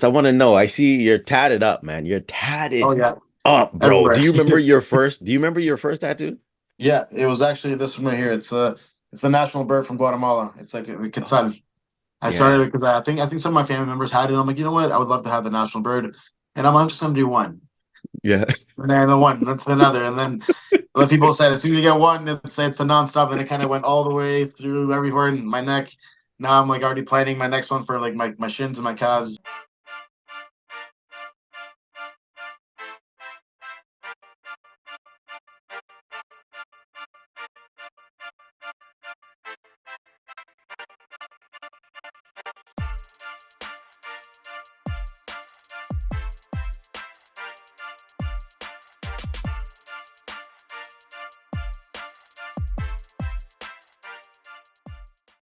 I want to know. I see you're tatted up, man. You're Oh tatted yeah, up, bro. everywhere. Do you remember your first tattoo? Yeah, it was actually this one right here. It's the national bird from Guatemala. It's like a Oh, quetzal. I yeah. started because I think some of my family members had it. I'm like, you know what? I would love to have the national bird, and I'm just gonna do one, Yeah. and then the one, that's another, and then other people said as soon as you get one, it's a nonstop. Then it kind of went all the way through everywhere in my neck. Now I'm like already planning my next one for like my shins and my calves.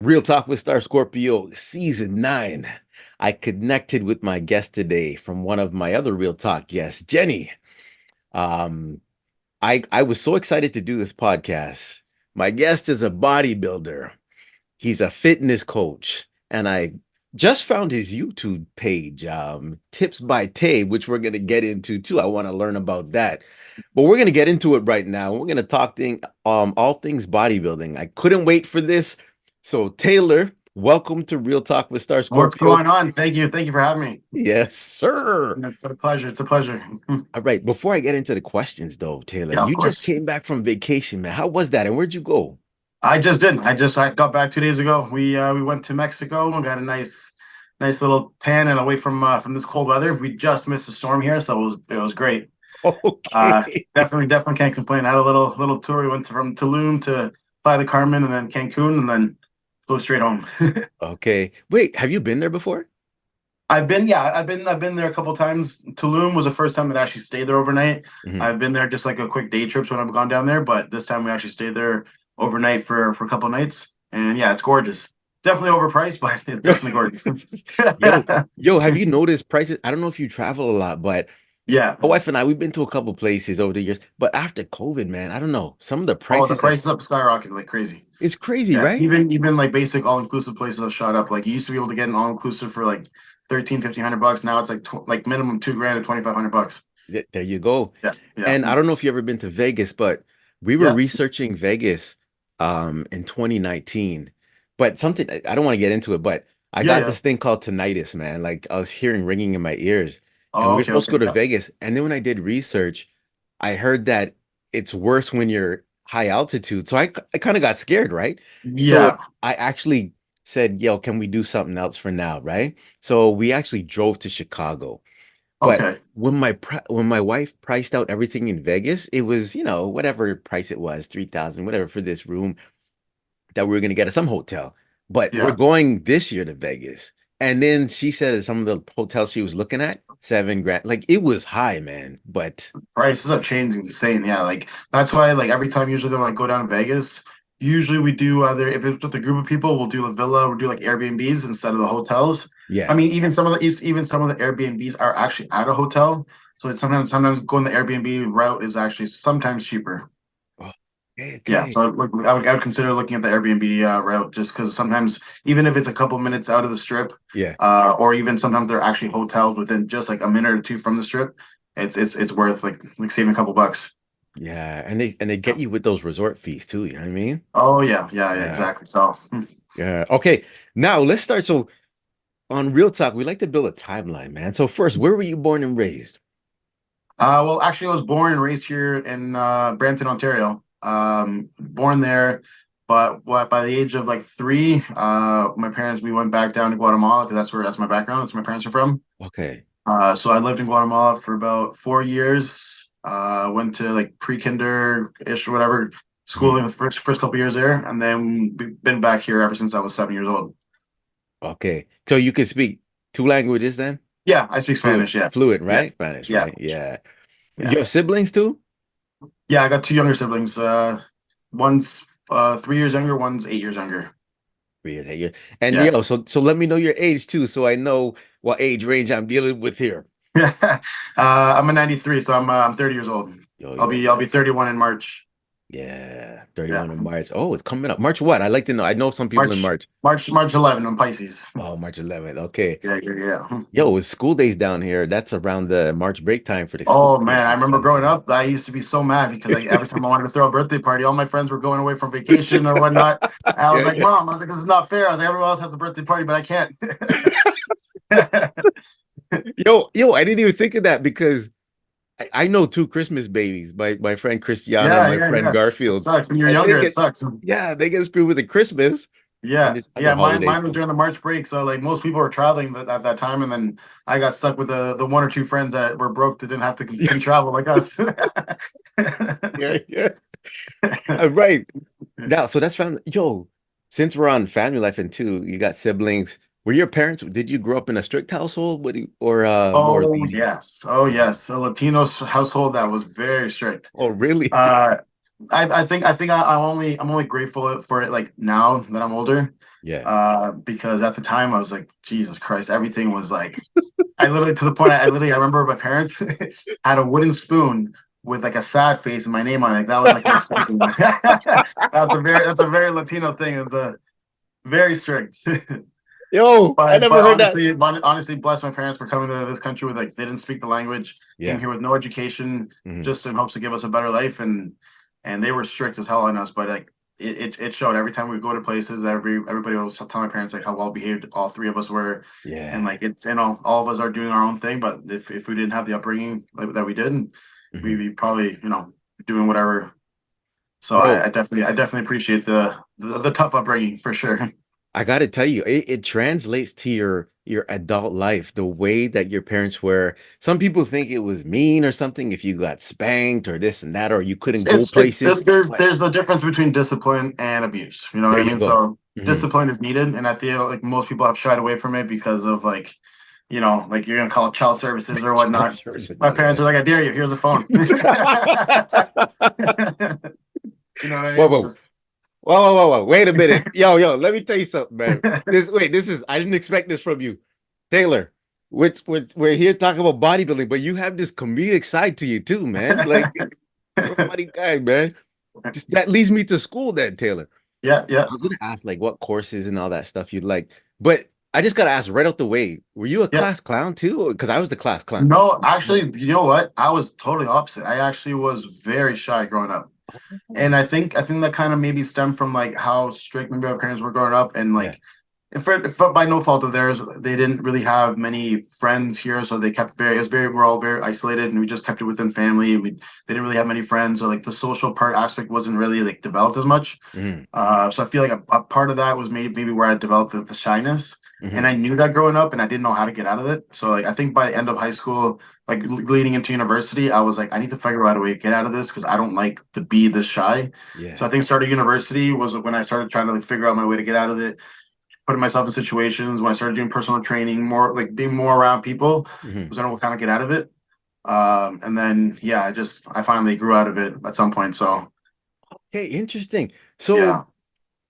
Real Talk with Star Scorpio, season 9. I connected with my guest today from one of my other Real Talk guests, Jenny. Um, I was so excited to do this podcast. My guest is a bodybuilder. He's a fitness coach, and I just found his YouTube page, Tips by Tay, which we're going to get into too. I want to learn about that, but we're going to get into it right now. We're going to talk all things bodybuilding. I couldn't wait for this. So Taylor, welcome to Real Talk with Star What's Scorpio. going on? Thank you for having me. Yes, sir. It's a pleasure. It's a pleasure. All right. Before I get into the questions, though, Taylor, Yeah, of you just course. came back from vacation, man. How was that, and where'd you go? I just did. I got back 2 days ago. We went to Mexico and got a nice little tan and away from this cold weather. We just missed a storm here, so it was great. Uh, Okay. definitely can't complain. I had a little tour. We went from Tulum to Playa del Carmen and then Cancun and then flew straight home. Okay. Wait, have you been there before? I've been there a couple times. Tulum was the first time that I actually stayed there overnight. Mhm. I've been there just like a quick day trips when I've gone down there, but this time we actually stayed there overnight for a couple of nights. And yeah, it's gorgeous. Definitely overpriced, but it's definitely gorgeous. Yo, yo, have you noticed prices? I don't know if you travel a lot, but Yeah. my wife and I, we've been to a couple places over the years. But after COVID, man, I don't know. Some of the Oh, the prices have, prices up skyrocketed like crazy. it's crazy, Yeah. right? Even like basic all inclusive places have shot up. Like you used to be able to get an all inclusive for like 13, 1,500 bucks. Now it's like like minimum 2 grand or 2,500 bucks. There you go. Yeah. Yeah. And I don't know if you ever been to Vegas, but we were Yeah. researching Vegas in 2019. But something I don't want to get into it, but I Yeah. got Yeah. this thing called tinnitus, man. Like I was hearing ringing in my ears, and Oh, we were okay, supposed to okay. go to Yeah. Vegas. And then when I did research, I heard that it's worse when you're high altitude. So I kind of got scared, right? So Yeah. I actually said, yo, can we do something else for now, right? So we actually drove to Chicago. But Okay. when my wife priced out everything in Vegas, it was, whatever price it was, 3,000, whatever for this room that we were gonna get at some hotel. But we're Yeah. going this year to Vegas. And then she said at some of the hotels she was looking at, 7 grand. Like it was high, man. But Prices have changed insane. Yeah, like that's why like every time usually when I go down to Vegas, usually we do either if it's with a group of people, we'll do a villa, we'll do like Airbnbs instead of the hotels. I yeah. mean, even some of the Airbnbs are actually at a hotel. So it's sometimes going the Airbnb route is actually sometimes cheaper. Oh, okay, Yeah, okay. so I would consider looking at the Airbnb route just because sometimes even if it's a couple minutes out of the strip, Yeah. or even sometimes they're actually hotels within just like a minute or two from the strip, it's worth like saving a couple bucks. Yeah. And they get you with those resort fees too, you know what I mean? Oh yeah, Yeah. exactly. So, Yeah. Okay. Now let's start. So on Real Talk, we like to build a timeline, man. So first, where were you born and raised? well, actually, I was born and raised here in Brampton, Ontario. Born there, but what by the age of like three, my parents we went back down to Guatemala because that's my background. That's where my parents are from. Okay. So I lived in Guatemala for about 4 years. Went to like pre-kinder ish or whatever Mhm. schooling the first couple years there, and then been back here ever since I was 7 years old. Okay. So you can speak two languages then? Yeah, I speak Fluent, Spanish. Yeah, fluent, yeah, right? Spanish, yeah, right? Yeah. yeah, You have siblings too? yeah. I got two younger siblings. One's 3 years younger. One's 8 years younger. Yeah, yeah. And Yeah. so let me know your age too, so I know what age range I'm dealing with here. I'm a '93, so I'm 30 years old. Yo, I'll yo. be 31 in March. Yeah, Yeah. 31 of March. Oh, it's coming up. March what? I like to know. I know some people in March, March. March 11 on Pisces. Oh, March 11th. Okay. Yeah, yeah, yeah. Yo, it's school days down here. That's around the March break time for the school Oh days man, I in remember growing California. up, I used to be so mad because like every time I wanted to throw a birthday party, all my friends were going away from vacation or whatnot. And I was Yeah, like, yeah. Mom, I was like, this is not fair. I was like, everyone else has a birthday party, but I can't. Yo, I didn't even think of that because I know two Christmas babies, my friend Christiana and Yeah, my yeah, friend yeah. It Garfield. sucks. When you're And they younger, it get sucks. yeah, they get screwed with the Christmas and Yeah, it's other yeah. Mine, holidays mine was too. during the March break, so like most people were traveling at that time, and then I got stuck with the one or two friends that were broke that didn't have to can travel like us. Yeah, yeah. Right. Now, so that's family. Yo, since we're on family life and two, you got siblings. Were your parents, did you grow up in a strict household? Or more Oh lenient? yes, oh Yeah. yes, a Latino household that was very strict. Oh, really? Uh, I'm only grateful for it like now that I'm older. Yeah. Because at the time I was like, Jesus Christ, everything was like I literally to the point I remember my parents had a wooden spoon with like a sad face and my name on it. That was like my spanking. That's a very Latino thing. It's a very strict. Yo, I never But heard that. honestly, bless my parents for coming to this country with like they didn't speak the language, came Yeah. here with no education, Mhm. just in hopes to give us a better life, and they were strict as hell on us. But like it showed every time we go to places. Everybody was telling my parents like how well behaved all three of us were, and Yeah. like it's all of us are doing our own thing. But if we didn't have the upbringing like, that we did, we'd Mhm. be probably doing whatever. So Bro, I definitely appreciate the tough upbringing for sure. I gotta tell you, it translates to your adult life, the way that your parents were. Some people think it was mean or something if you got spanked or this and that, or you couldn't go places. But There's the difference between discipline and abuse. You know what there I you mean? go. So Mhm. discipline is needed, and I feel like most people have shied away from it because of like, like you're gonna call it child services or Child whatnot. services. My parents are like, I dare you. Here's a phone. You know what I Whoa, mean? whoa, Just whoa. Wait a minute. Yo, let me tell you something, man. This is, I didn't expect this from you. Taylor, we're here talking about bodybuilding, but you have this comedic side to you too, man. Like, you're a funny guy, man. Just, that leads me to school then, Taylor. yeah, yeah. I was gonna ask like what courses and all that stuff you'd like, but I just gotta ask right out the way, were you a Yeah. class clown too? Because I was the class clown. No, actually, you know what? I was totally opposite. I actually was very shy growing up. And I think that kind of maybe stemmed from like how strict maybe our parents were growing up and Yeah, like if by no fault of theirs, they didn't really have many friends here, so they kept very. It was very. We're all very isolated, and we just kept it within family. They didn't really have many friends, or like the social part aspect wasn't really like developed as much. hmm So I feel like a part of that was maybe where I developed the shyness, and hmm I knew that growing up, and I didn't know how to get out of it. So like I think by the end of high school, like leading into university, I was like, I need to figure out a way to get out of this because I don't like to be this shy. So I yeah, think starting university was when I started trying to like figure out my way to get out of it, putting myself in situations when I started doing personal training, more like being more around people, hmm was I don't kind of get out of it. And then yeah, I finally grew out of it at some point. So Okay, interesting. So, yeah,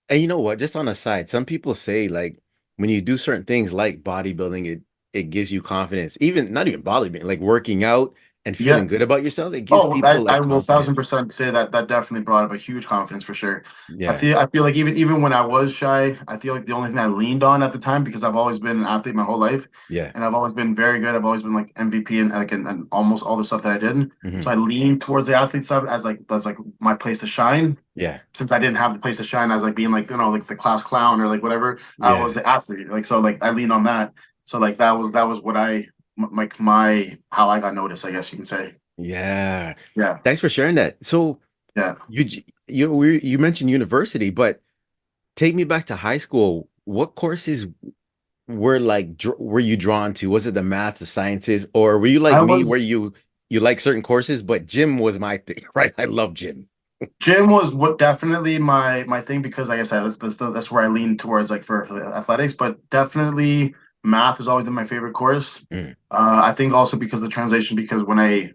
and you know what? Just on a side, some people say like when you do certain things like bodybuilding, it gives you confidence. Even not even bodybuilding, like working out and yeah. feeling good about yourself, it gives Oh, people I like will thousand confidence. percent say that that definitely brought up a huge confidence for sure. Yeah, I feel like even when I was shy, I feel like the only thing I leaned on at the time because I've always been an athlete my whole life, yeah. and I've always been very good. I've always been like MVP and like and almost all the stuff that I did. So hmm I leaned towards the athlete side as like that's like my place to shine. Yeah, Since I didn't have the place to shine as like being like like the class clown or like whatever, I yeah, was the athlete. Like so like I leaned on that. So like that was what like my how I got noticed, I guess you can say. yeah. Yeah. Thanks for sharing that. So Yeah. you mentioned university, but take me back to high school. What courses were like were you drawn to? Was it the maths, the sciences, or were you like I me where was you like certain courses, but gym was my thing, right? I love gym. Gym was what definitely my thing because like I said that's where I lean towards like for the athletics, but definitely math has always been my favorite course. Mm, I think also because of the translation because when I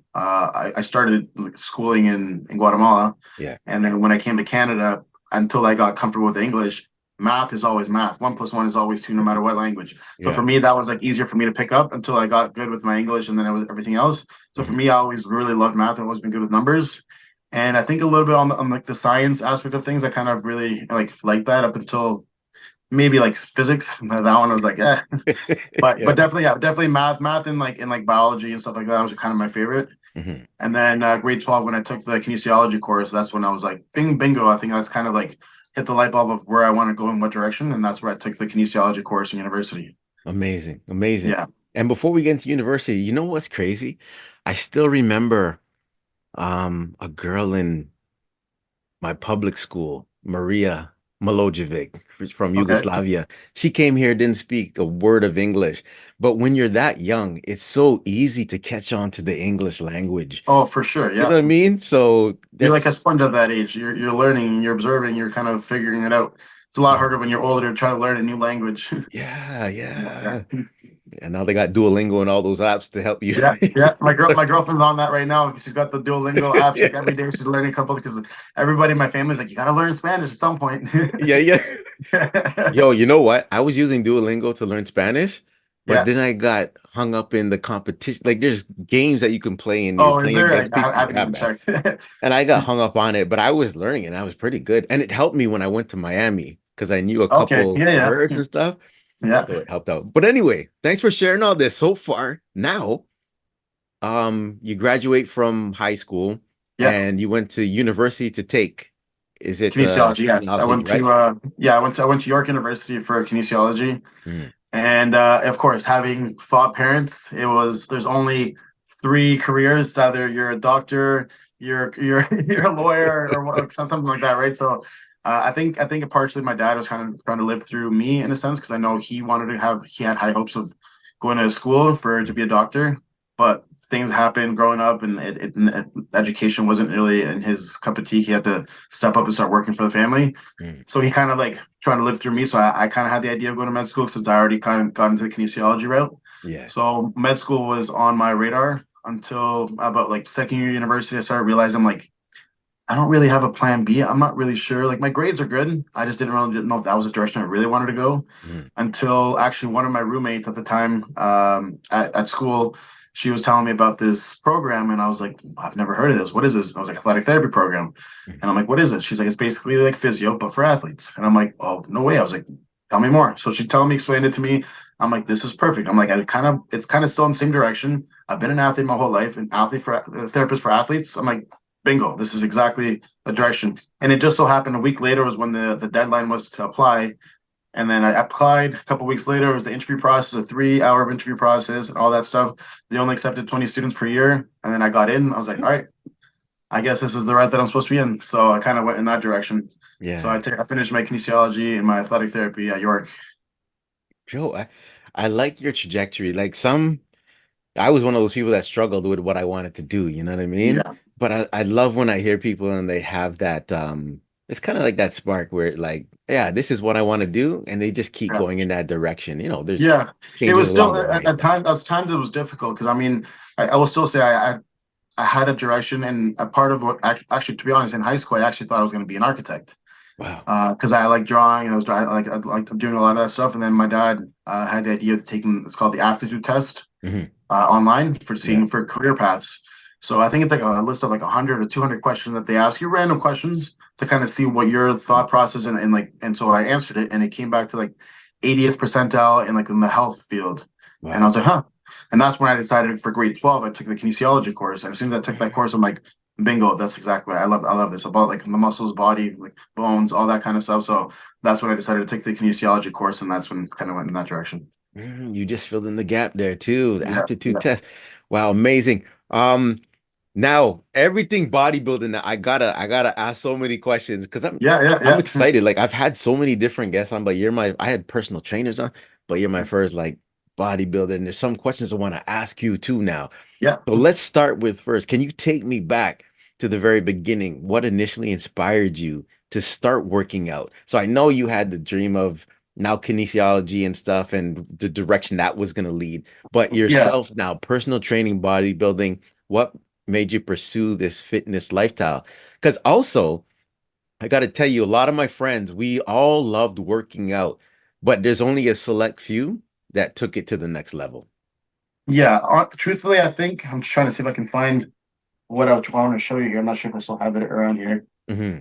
started like, schooling in Guatemala, yeah. and then when I came to Canada until I got comfortable with English, math is always math. One plus one is always two no matter what language. So for Yeah. me that was like easier for me to pick up until I got good with my English and then it was everything else. So for Mhm. me I always really loved math. I've always been good with numbers. And I think a little bit on like the science aspect of things, I kind of really like that up until maybe like physics. That one I was like, eh. But Yeah. definitely, yeah, definitely math and like biology and stuff like that was kind of my favorite. Mhm. And then grade 12, when I took the kinesiology course, that's when I was like, bing, bingo. I think that's kind of like hit the light bulb of where I want to go in what direction. And that's where I took the kinesiology course in university. Amazing. Amazing. Yeah. And before we get into university, you know what's crazy? I still remember a girl in my public school, Maria Milojevic, who's from Okay. Yugoslavia. She came here, didn't speak a word of English. But when you're that young, it's so easy to catch on to the English language. Oh, for sure. You Yeah. know what I mean? So You're like a that's, sponge at that age. You're learning, you're observing, you're kind of figuring it out. It's a lot yeah, harder when you're older to try to learn a new language. yeah, Yeah. yeah. And now they got Duolingo and all those apps to help you. Yeah, yeah. My girlfriend's on that right now. She's got the Duolingo app. Like every day she's learning a couple because everybody in my family's like, you gotta learn Spanish at some point. Yeah, yeah. Yo, you know what? I was using Duolingo to learn Spanish, but Yeah. then I got hung up in the competition. Like there's games that you can play and you're Oh, is playing there? against I people. haven't Yeah, even man. checked. And I got hung up on it, but I was learning and I was pretty good. And it helped me when I went to Miami because I knew a Okay. couple Yeah, words yeah. and stuff. Yeah. So it helped out. But anyway, thanks for sharing all this so far. Now, you graduate from high school Yeah. and you went to university to take. Is it Kinesiology, yes. kinesiology, right? I went to York University for kinesiology. Mm. And of course, having thought parents, there's only three careers. Either you're a doctor, you're you're a lawyer, or something like that, right? So I think partially my dad was kind of trying to live through me in a sense because I know he had high hopes of going to school for to be a doctor, but things happened growing up, and education wasn't really in his cup of tea. He had to step up and start working for the family. Mm. So he kind of like trying to live through me. So I kind of had the idea of going to med school since I already kind of got into the kinesiology route. Yeah. So med school was on my radar until about like second year university. I started realizing like I don't really have a plan B. I'm not really sure. Like my grades are good. I just didn't know if that was the direction I really wanted to go Mm. until actually one of my roommates at the time at school, she was telling me about this program and I was like, I've never heard of this. What is this? I was like, athletic therapy program. Mm. And I'm like, what is it? She's like, it's basically like physio, but for athletes. And I'm like, oh, no way. I was like, tell me more. So she told me, explained it to me. I'm like, this is perfect. I'm like, it's kind of still in the same direction. I've been an athlete my whole life, an athlete for a therapist for athletes. I'm like, bingo, this is exactly the direction. And it just so happened a week later was when the deadline was to apply. And then I applied a couple weeks later. It was the interview process, a 3 hour interview process, and all that stuff. They only accepted 20 students per year. And then I got in. I was like, all right, I guess this is the route that I'm supposed to be in. So I kind of went in that direction. So Yeah. I finished my kinesiology and my athletic therapy at York. Joe, I like your trajectory. Like some, I was one of those people that struggled with what I wanted to do, you know what I mean? Yeah. But I love when I hear people and they have that it's kind of like that spark where like, yeah, this is what I want to do, and they just keep Yeah. going in that direction. You know, there's Yeah. It changes was along still the way, but at times it was difficult because I mean, I will still say I had a direction and a part of what actually, to be honest, in high school, I actually thought I was going to be an architect. wow. Because I like drawing and I like doing a lot of that stuff. And then my dad had the idea of taking it's called the aptitude test Hmm. online for Yeah. seeing for career paths. So I think it's like a list of like 100 or 200 questions that they ask you, random questions to kind of see what your thought process and like. And so I answered it, and it came back to like 80th percentile in like in the health field. And I Wow. was like, huh. And that's when I decided for grade 12, I took the kinesiology course. And as soon as I took that course, I'm like, bingo, that's exactly what I love. I love this about like the muscles, body, like bones, all that kind of stuff. So that's when I decided to take the kinesiology course, and that's when kind of went in that direction. You just filled in the gap there too. The Yeah, aptitude yeah, test. Wow, amazing. Now everything bodybuilding, now I gotta ask so many questions because yeah, yeah, I'm yeah, excited. Like I've had so many different guests on, but I had personal trainers on, but you're my first like bodybuilder. And there's some questions I want to ask you too now. yeah, So let's start with first. Can you take me back to the very beginning? What initially inspired you to start working out? So I know you had the dream of now kinesiology and stuff and the direction that was going to lead, but yeah. yourself now, personal training, bodybuilding, what made you pursue this fitness lifestyle? Because also, I got to tell you, a lot of my friends, we all loved working out, but there's only a select few that took it to the next level. Yeah, truthfully, I think I'm just trying to see if I can find. what I want to show you here. I'm not sure if I still have it around here. Hmm.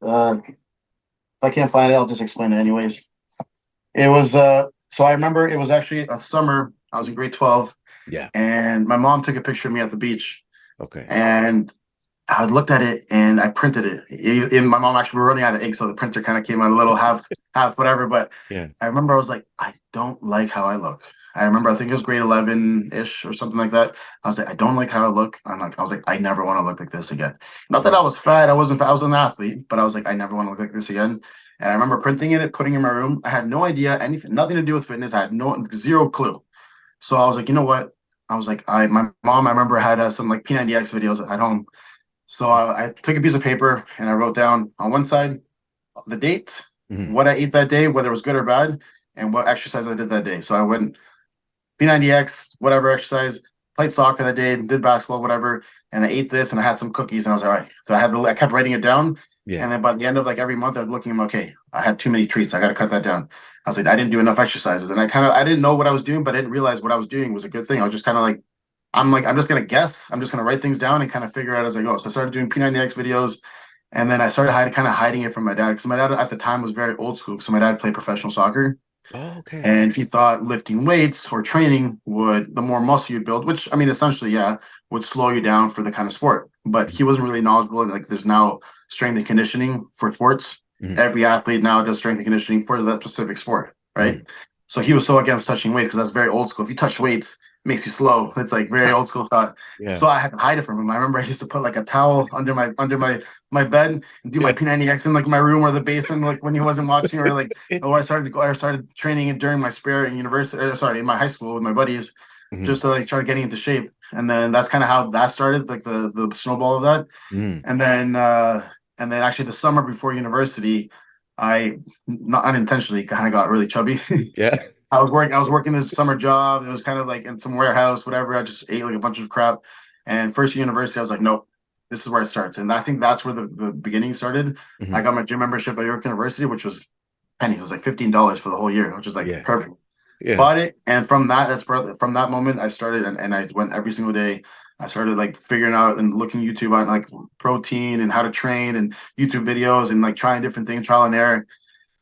If I can't find it, I'll just explain it anyways. It was so I remember it was actually a summer. I was in grade 12, Yeah. and my mom took a picture of me at the beach. Okay. And I looked at it and I printed it. My mom actually were running out of ink, so the printer kind of came out a little half whatever. But Yeah. I remember I was like, I don't like how I look. I remember I think it was grade 11 ish or something like that. I was like, I don't like how I look. I was like, I never want to look like this again. Not that I Mm. was fat. I wasn't. I was an athlete, but I was like, I never want to look like this again. And I remember printing it, putting it in my room. I had no idea anything, nothing to do with fitness. I had no zero clue. So I was like, you know what? I was like, my mom. I remember had some like P90X videos at home. So I took a piece of paper and I wrote down on one side the date, Hmm. what I ate that day, whether it was good or bad, and what exercise I did that day. So I went P90X, whatever exercise, played soccer that day, did basketball, whatever, and I ate this and I had some cookies and I was all right. So I kept writing it down. Yeah. And then by the end of like every month, I was looking, okay, I had too many treats. I got to cut that down. I was like, I didn't do enough exercises. And I didn't know what I was doing, but I didn't realize what I was doing was a good thing. I was just kind of like, I'm just gonna guess. I'm just gonna write things down and kind of figure out as I go. So I started doing P90X videos, and then I started kind of hiding it from my dad because my dad at the time was very old school. So my dad played professional soccer, Oh, okay. and he thought lifting weights or training would the more muscle you build, which I mean essentially, yeah, would slow you down for the kind of sport. But he wasn't really knowledgeable. Like there's now strength and conditioning for sports. Hmm. Every athlete now does strength and conditioning for that specific sport, right? Hmm. So he was so against touching weights because that's very old school. If you touch weights, it makes you slow. It's like very old school thought. Yeah. So I had to hide it from him. I remember I used to put like a towel under my bed and do my Yeah. P90X in like my room or the basement, like when he wasn't watching, or like oh, I started training it during my spare in university, sorry, in my high school with my buddies, Hmm. just to like start getting into shape. And then that's kind of how that started, like the snowball of that. Hmm. And then actually the summer before university, I not unintentionally kind of got really chubby. Yeah. I was working this summer job. It was kind of like in some warehouse, whatever. I just ate like a bunch of crap. And first year university, I was like, nope, this is where it starts. And I think that's where the beginning started. I Hmm. got my gym membership at York University, which was penny. It was like $15 for the whole year, which is like Yeah. perfect. Yeah. Bought it, and from that moment, I started and I went every single day. I started like figuring out and looking YouTube on like protein and how to train and YouTube videos and like trying different things, trial and error.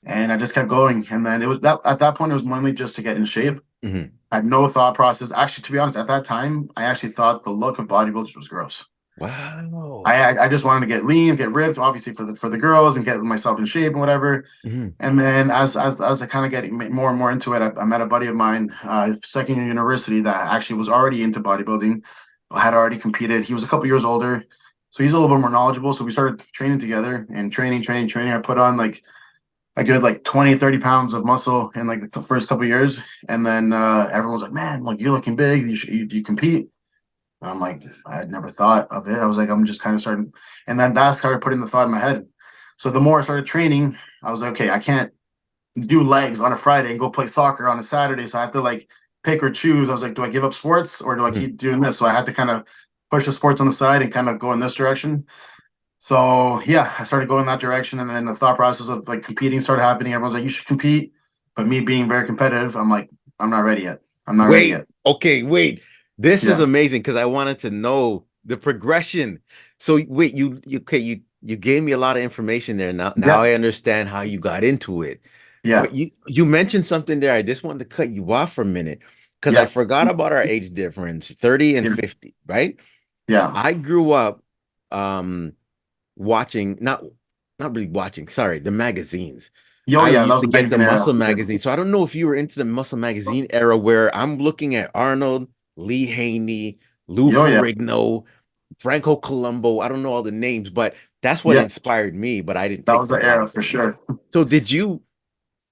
And I just kept going. And then it was that at that point, it was mainly just to get in shape. Hmm. I had no thought process. Actually, to be honest, at that time, I actually thought the look of bodybuilders was gross. Wow. I just wanted to get lean, get ripped, obviously for the girls and get myself in shape and whatever. Hmm. And then as I kind of getting more and more into it, I met a buddy of mine, second year university that actually was already into bodybuilding, had already competed. He was a couple years older, so he's a little bit more knowledgeable. So we started training together and training. I put on like a good like 20, 30 pounds of muscle in like the first couple years. And then everyone was like, man, like you're looking big. Do you compete? I'm like, I had never thought of it. I was like, I'm just kind of starting. And then that started putting the thought in my head. So the more I started training, I was like, okay, I can't do legs on a Friday and go play soccer on a Saturday. So I have to like pick or choose. I was like, do I give up sports or do I Hmm. keep doing this? So I had to kind of push the sports on the side and kind of go in this direction. So yeah, I started going that direction, and then the thought process of like competing started happening. Everyone's like, "You should compete," but me being very competitive, I'm like, "I'm not ready yet. I'm not ready Wait. yet." Okay. Wait. This is Yeah, amazing because I wanted to know the progression. So wait, you gave me a lot of information there. Now yeah, I understand how you got into it. yeah, But you mentioned something there. I just wanted to cut you off for a minute because I yeah, forgot about our age difference, 30 and yeah, 50, right? yeah. I grew up um watching not really watching, sorry, the magazines. Yo, I yeah, that used was to the get the magazine era muscle for sure. magazine. So I don't know if you were into the muscle magazine era where I'm looking at Arnold, Lee Haney, Lou Yo, yeah, Ferrigno, Franco Colombo. I don't know all the names, but that's what yeah, inspired me, but I didn't that take was to the era for bodybuilding. sure. So did you,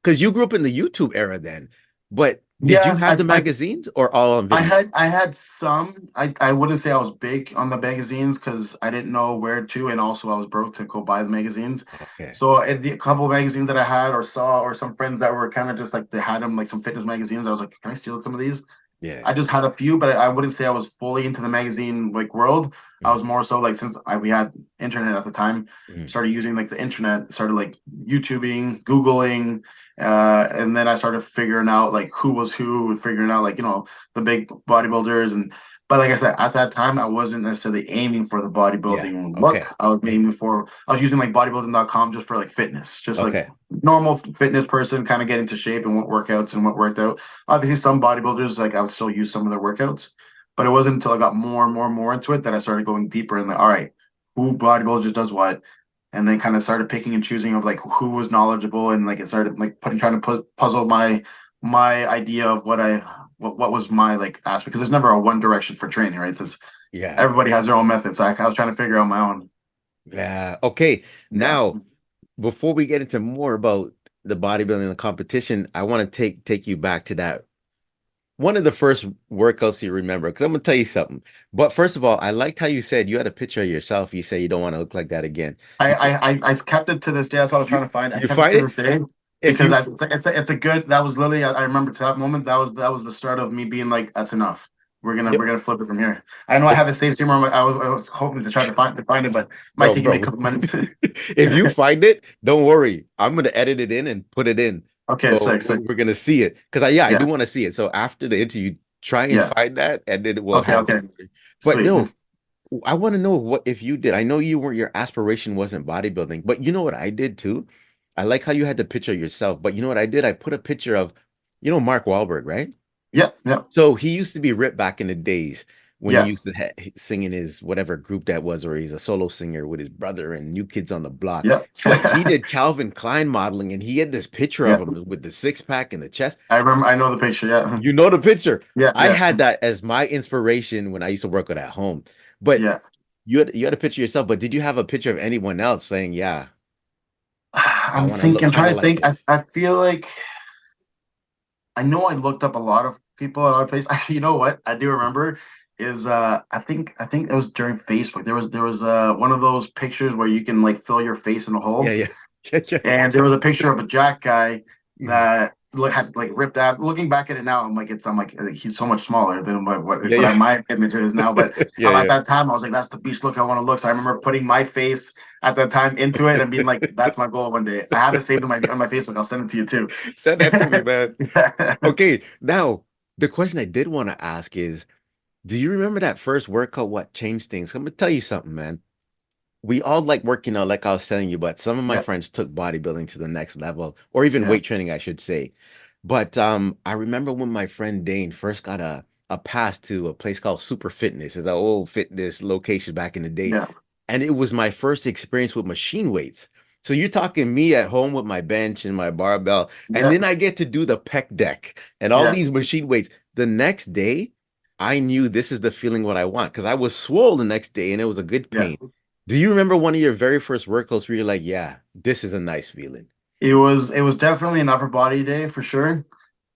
because you grew up in the YouTube era then, but did you Yeah, have the magazines or all on video? I had some. I wouldn't say I was big on the magazines because I didn't know where to, and also I was broke to go buy the magazines. Okay. So the couple of magazines that I had or saw, or some friends that were kind of just like they had them like some fitness magazines. I was like, can I steal some of these? Yeah. I just had a few, but I wouldn't say I was fully into the magazine like world. I was Mhm. more so like since we had internet at the time, Mhm. started using like the internet, started like YouTubing, Googling, and then I started figuring out like who was who, and figuring out like the big bodybuilders, and But like I said, at that time, I wasn't necessarily aiming for the Yeah. bodybuilding look. Okay. I was using like bodybuilding.com just for like fitness, just like Okay. normal fitness person, kind of get into shape and what workouts and what worked out. Obviously, some bodybuilders, like I would still use some of their workouts, but it wasn't until I got more and more and more into it that I started going deeper and like, all right, who bodybuilders does what? And then kind of started picking and choosing of like who was knowledgeable and like it started like trying to puzzle my idea of what was my like aspect because there's never a one direction for training, right? There's Yeah. everybody has their own methods. I was trying to figure out my own. Yeah. Okay. Yeah. Now, before we get into more about the bodybuilding and the competition, I want to take you back to that one of the first workouts you remember, because I'm gonna tell you something. But first of all, I liked how you said you had a picture of yourself. You say you don't want to look like that again. You I kept it to this day. That's what I was you trying to find. I you kept it find to it? this day If because you it's a good. That was literally I remember to that moment. That was the start of me being like, that's enough. Yep. We're gonna flip it from here. I know I Oh, have it saved somewhere. I was hoping to try to find it, but it might bro, take me a bro. couple minutes. If you find it, don't worry. I'm gonna edit it in and put it in. Okay, So sick, sick. we're gonna see it. Because I Yeah, do want to see it. So after the interview, try and yeah. find that and then we'll Okay, have it. okay. But Sweet. no, I want to know what if you did. I know you weren't your aspiration wasn't bodybuilding, but you know what I did too? I like how you had the picture of yourself, but you know what I did? I put a picture of, Mark Wahlberg, right? Yeah, yeah, So he used to be ripped back in the days when he yeah, used to sing in his whatever group that was, or he's a solo singer with his brother and New Kids on the Block. yeah. But he did Calvin Klein modeling, and he had this picture of Yeah. him with the six pack and the chest. I remember. I know the picture. Yeah, You know the picture. yeah, I yeah, had that as my inspiration when I used to work out at home. But yeah. you had a picture of yourself, but did you have a picture of anyone else saying, "Yeah, I I'm want to look thinking. I'm kind trying of to like think. this"? I feel like I know I looked up a lot of people at other places. Actually, you know what? I do remember is I think it was during Facebook. There was one of those pictures where you can like fill your face in a Yeah, hole. yeah, yeah, yeah. And there was a picture of a Jack guy Mhm. that had like ripped ab. Looking back at it now, I'm like he's so much smaller than Yeah, what yeah, my image is now. But yeah, at yeah. that time, I was like, that's the beast look I want to look. So I remember putting my face at that time into it and being like, that's my goal one day. I have it saved on my Facebook. I'll send it to you too. Send that to me, man. Yeah. Okay, now the question I did want to ask is, do you remember that first workout? What changed things? I'm gonna tell you something, man. We all like working out, like I was telling you, but some of my Yeah. friends took bodybuilding to the next level, or even Yeah. weight training, I should say. But I remember when my friend Dane first got a pass to a place called Super Fitness. It's an old fitness location back in the day. Yeah. And it was my first experience with machine weights. So you're talking me at home with my bench and my barbell, and Yeah. then I get to do the pec deck and all Yeah. these machine weights. The next day, I knew this is the feeling what I want because I was swole the next day and it was a good Yeah. pain. Do you remember one of your very first workouts where you're like, yeah, this is a nice feeling? It was definitely an upper body day for sure.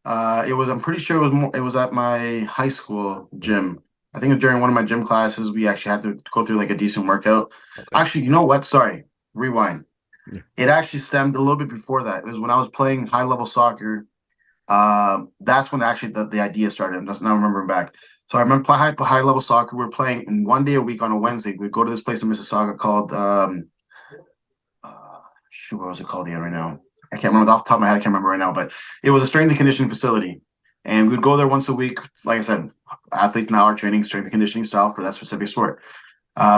I'm pretty sure it was at my high school Mhm. gym. I think it was during one of my gym classes. We actually had to go through like a decent workout. Okay. Actually, you know what? Sorry, rewind. Yeah. It actually stemmed a little bit before that. It was when I was playing high level soccer. That's when actually the idea started. I'm just now remembering back. So I remember high level soccer. We were playing and one day a week on a Wednesday. We'd go to this place in Mississauga called shoot, what was it called again right now? I can't remember off the top of my head. I can't remember right now, but it was a strength and conditioning facility. And we'd go there once a week. Like I said, athletes now are training strength and conditioning style for that specific sport.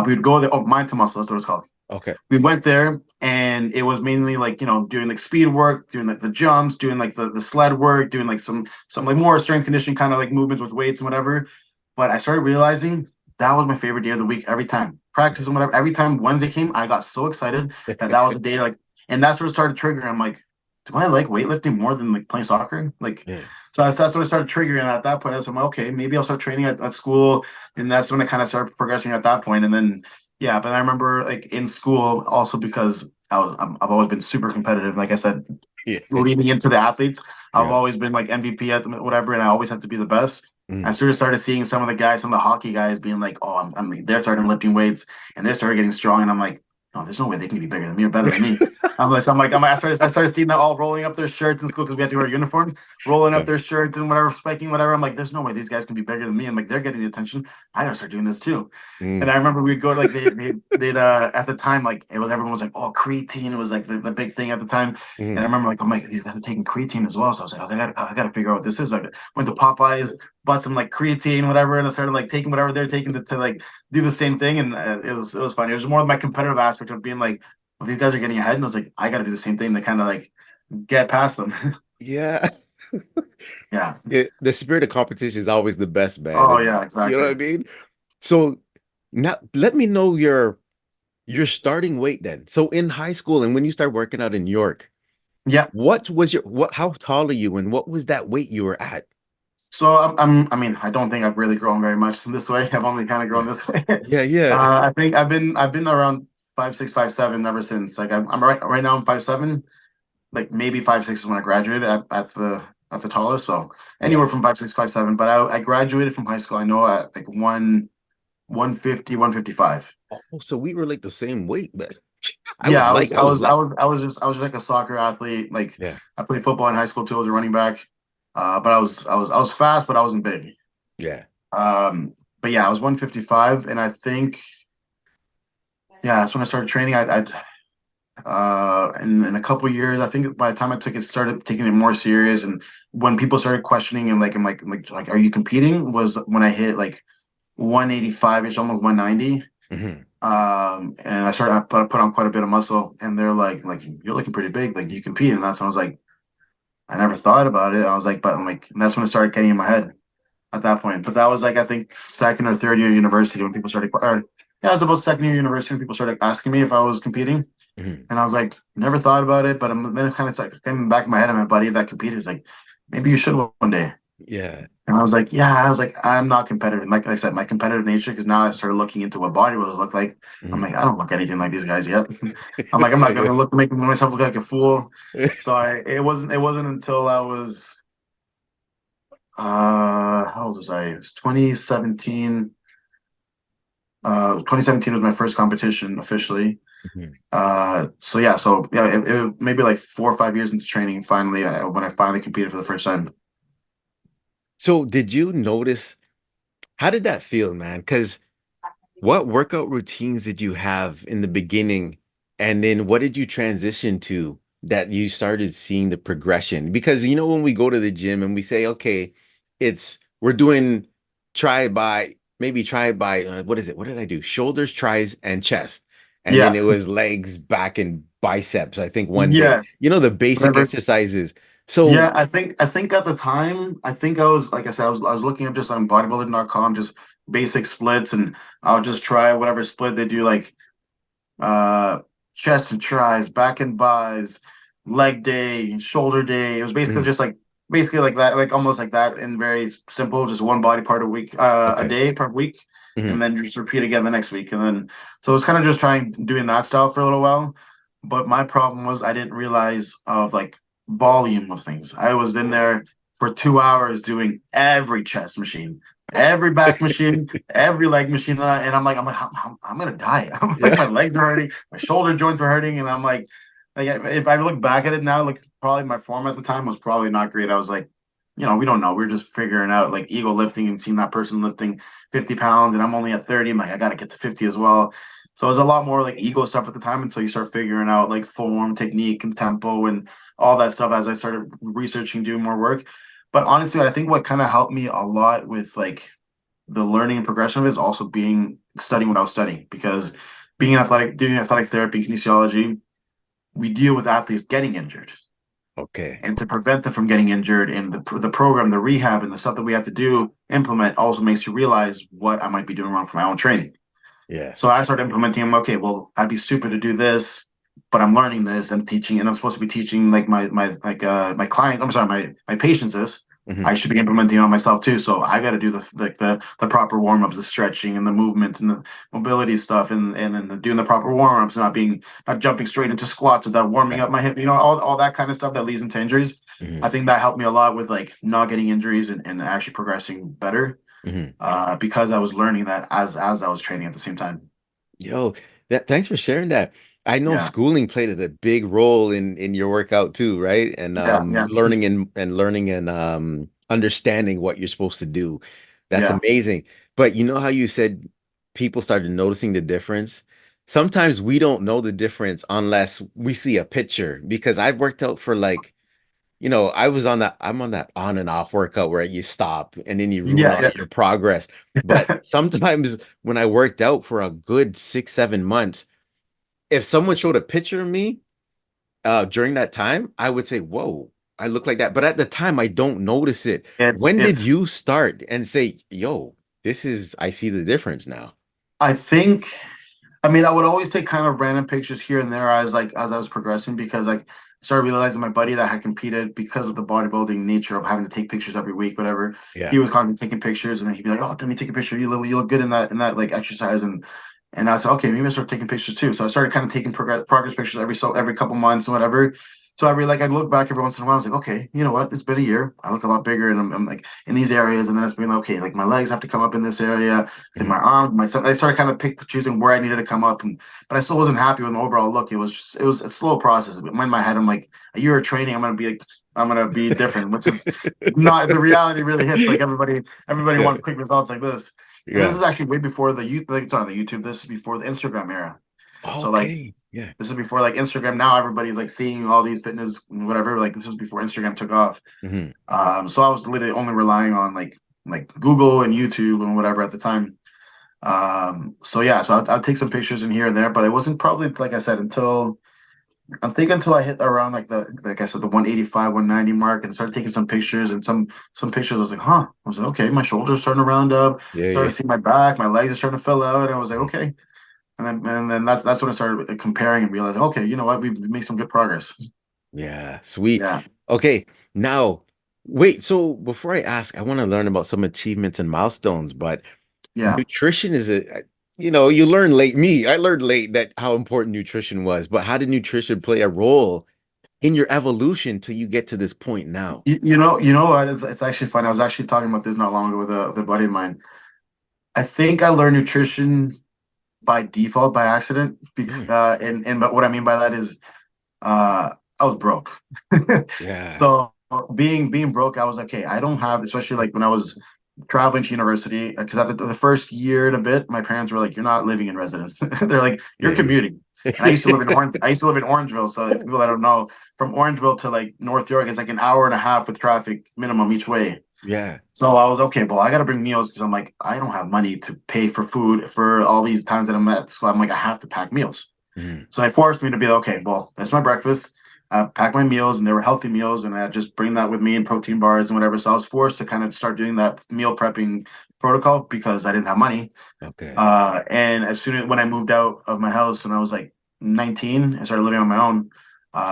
We'd go there. Oh, mind to muscle. That's what it's called. Okay. We went there and it was mainly like, doing like speed work, doing like the jumps, doing like the sled work, doing like some like more strength conditioning kind of like movements with weights and whatever. But I started realizing that was my favorite day of the week every time. Practice and whatever. Every time Wednesday came, I got so excited that was the day like, and that's what it started triggering. I'm like, do I like weightlifting more than like playing soccer? Like, Yeah. so that's what I started triggering. And at that point, I was like, okay, maybe I'll start training at school. And that's when I kind of started progressing at that point. And then, yeah, but I remember like in school also because I've always been super competitive. Like I said, Yeah. leading into the athletes. I've Yeah. always been like MVP at whatever, and I always have to be the best. I Mm. sort of started seeing some of the guys, some of the hockey guys being like, oh, they're starting lifting weights and they're starting getting strong. And I'm like, no, there's no way they can be bigger than me or better than me. I started seeing them all rolling up their shirts in school because we had to wear uniforms, rolling up Yeah. their shirts and whatever, spiking whatever. I'm like, there's no way these guys can be bigger than me. I'm like, they're getting the attention. I gotta start doing this too. And Mm, I remember we'd go like they'd at the time like it was everyone was like, oh, creatine. It was like the big thing at the time. And I mm. remember like, oh my, these guys are taking creatine as well. So I gotta figure out what this is. I went to Popeyes, bought some like creatine, whatever, and I started like taking whatever they're taking to like do the same thing. And it was funny. It was more of my competitive aspect of being like, well, these guys are getting ahead, and I was like, I got to do the same thing to kind of like get past them. Yeah. Yeah. The spirit of competition is always the best, man. Oh yeah, You know what exactly. I mean? So now let me know your starting weight then. So in high school and when you start working out in New York, Yeah. what was your what how tall are you and what was that weight you were at? So I mean, I don't think I've really grown very much in this way. I've only kind of grown Yeah. this way. Yeah, yeah. I think I've been around 5'6", 5'7" ever since. Like I'm right now I'm 5'7". Like maybe 5'6" is when I graduated at the tallest. So Yeah. anywhere from 5'6", 5'7". But I graduated from high school. I know at like 150, 155. Oh, so we were like the same weight, but Yeah, I was like, I was like a soccer athlete. Like yeah, I played football in high school too. I was a running back. But I was fast, but I wasn't big. yeah. Um, but yeah, I was 155, and I think yeah, that's when I started training. In a couple years, I think by the time I took it, started taking it more serious, and when people started questioning and like, I'm like, are you competing? Was when I hit like 185 ish, almost 190. Hmm. And I put on quite a bit of muscle, and they're like you're looking pretty big, like do you compete? And that's when I was like, I never thought about it. I was like, but I'm like, and that's when it started getting in my head at that point. But that was like I think second or third year university when people started, or yeah, it was about second year university when people started asking me if I was competing, Hmm. and I was like, never thought about it. But then it kind of like came back in my head, and my buddy that competed is like, maybe you should one day. Yeah. And I was like, yeah, I was like, I'm not competitive. Like I said, my competitive nature, because now I started looking into what bodybuilders look like. I'm Hmm. like, I don't look anything like these guys yet. I'm like, I'm not Yeah, gonna look make myself look like a fool. yeah. So it wasn't until I was how old was I? It was 2017. 2017 was my first competition officially. Mhm. It maybe like 4 or 5 years into training, finally, when I finally competed for the first time. So did you notice how did that feel, man? Because what workout routines did you have in the beginning? And then what did you transition to that you started seeing the progression? Because you know, when we go to the gym and we say, okay, we're doing try by what is it? What did I do? Shoulders, tries, and chest. And then Yeah, it was legs, back, and biceps, I think one day. yeah, You know, the basic whatever. exercises. So, Yeah, I think at the time, I think I was like I said, I was looking up just on bodybuilding.com, just basic splits, and I'll just try whatever split they do, like uh chest and tries, back and buys, leg day, shoulder day. It was basically mhm, just like basically like that, like almost like that, and very simple, just one body part a week, a okay. day per week, and Mhm, then just repeat again the next week. And then so it was kind of just trying doing that style for a little while. But my problem was I didn't realize of like volume of things. I was in there for 2 hours doing every chest machine, every back machine, every leg machine, and I'm gonna die. I'm like yeah. my legs are hurting, my shoulder joints were hurting, and I'm like if I look back at it now, like probably my form at the time was probably not great. I was like, we don't know. We're just figuring out like ego lifting and seeing that person lifting 50 pounds, and I'm only at 30. I'm like, I gotta get to 50 as well. So it was a lot more like ego stuff at the time until you start figuring out like form, technique, and tempo and all that stuff as I started researching, doing more work. But honestly, I think what kind of helped me a lot with like the learning and progression of it is also being studying what I was studying, because being an athletic, doing athletic therapy, kinesiology, we deal with athletes getting injured, Okay. and to prevent them from getting injured, and the program, the rehab, and the stuff that we have to do implement also makes you realize what I might be doing wrong for my own training. Yeah. So I started implementing them. Okay, well, I'd be stupid to do this, but I'm learning this and teaching, and I'm supposed to be teaching like my client. I'm sorry, my patients this. Mhm. I should be implementing it on myself too. So I got to do the proper warm ups, the stretching and the movement and the mobility stuff, and then doing the proper warm ups, not jumping straight into squats without warming Right. up my hip. All that kind of stuff that leads into injuries. I Mhm. think that helped me a lot with like not getting injuries and actually progressing better, Mhm. because I was learning that as I was training at the same time. Yo, thanks for sharing that. I know Yeah, schooling played a big role in your workout too, right? And yeah, yeah, learning and understanding what you're supposed to do. That's yeah, amazing. But you know how you said people started noticing the difference? Sometimes we don't know the difference unless we see a picture because I've worked out for like, I'm on that on and off workout where you stop and then you ruin yeah, all yeah. your progress. But sometimes when I worked out for a good 6, 7 months, if someone showed a picture of me during that time, I would say, "Whoa, I look like that." But at the time, I don't notice it. It's When did it's you start and say, "Yo, I see the difference now"? I think I mean I would always take kind of random pictures here and there as I was progressing because like started realizing my buddy that had competed because of the bodybuilding nature of having to take pictures every week, whatever. Yeah. He was constantly taking pictures and then he'd be like, "Oh, let me take a picture. You look good in that like exercise." And I said, "Okay, maybe I start taking pictures too." So I started kind of taking progress pictures every couple months and whatever. So I look back every once in a while. I was like, okay, you know what? It's been a year. I look a lot bigger, and I'm like in these areas. And then it's been like, okay, like my legs have to come up in this area. I think Mhm. my arms, I started kind of choosing where I needed to come up, and but I still wasn't happy with the overall look. It was a slow process. But in my head, I'm like, a year of training, I'm gonna be different, which is not the reality. Really hits like everybody Yeah. wants quick results like this. And this Yeah. is actually way before like it's on the YouTube. This is before the Instagram era. So like Okay. Yeah. this is before like Instagram. Now everybody's like seeing all these fitness whatever. Like this was before Instagram took off. Hmm. So I was literally only relying on like Google and YouTube and whatever at the time. So yeah, so I'd take some pictures in here and there, but it wasn't probably like I said until I'm thinking until I hit around like I said the 185, 190 mark and started taking some pictures and some pictures. I was like, huh. I was like, okay, my shoulders starting to round up, Yeah. starting Yeah. to see my back, my legs are starting to fill out, and I was like, Mhm. okay. And then that's when I started comparing and realizing, okay, you know what, we made some good progress. Yeah. Sweet. Yeah, Okay. Now, wait. So before I ask, I want to learn about some achievements and milestones, but yeah. nutrition is you learn late. I learned late that how important nutrition was, but how did nutrition play a role in your evolution till you get to this point now? You know what? It's actually fun. I was actually talking about this not long ago with a buddy of mine. I think I learned nutrition by default, by accident. Mm, And but what I mean by that is, I was broke. yeah. So being broke, I was like, okay, I don't have, especially like when I was traveling to university, because at the first year and a bit, my parents were like, "You're not living in residence." They're like, "You're Yeah. commuting." And I used to live in Orange. I used to live in Orangeville. So if people that don't know, from Orangeville to like North York, it's like an hour and a half with traffic minimum each way. Yeah. So I was okay, well, I got to bring meals because I'm like, I don't have money to pay for food for all these times that I'm at. So I'm like, I have to pack meals. Mm, So they forced me to be like, okay, well, that's my breakfast. I pack my meals, and they were healthy meals, and I just bring that with me in protein bars and whatever. So I was forced to kind of start doing that meal prepping protocol because I didn't have money. okay. And as soon as when I moved out of my house when I was like 19 and started living on my own,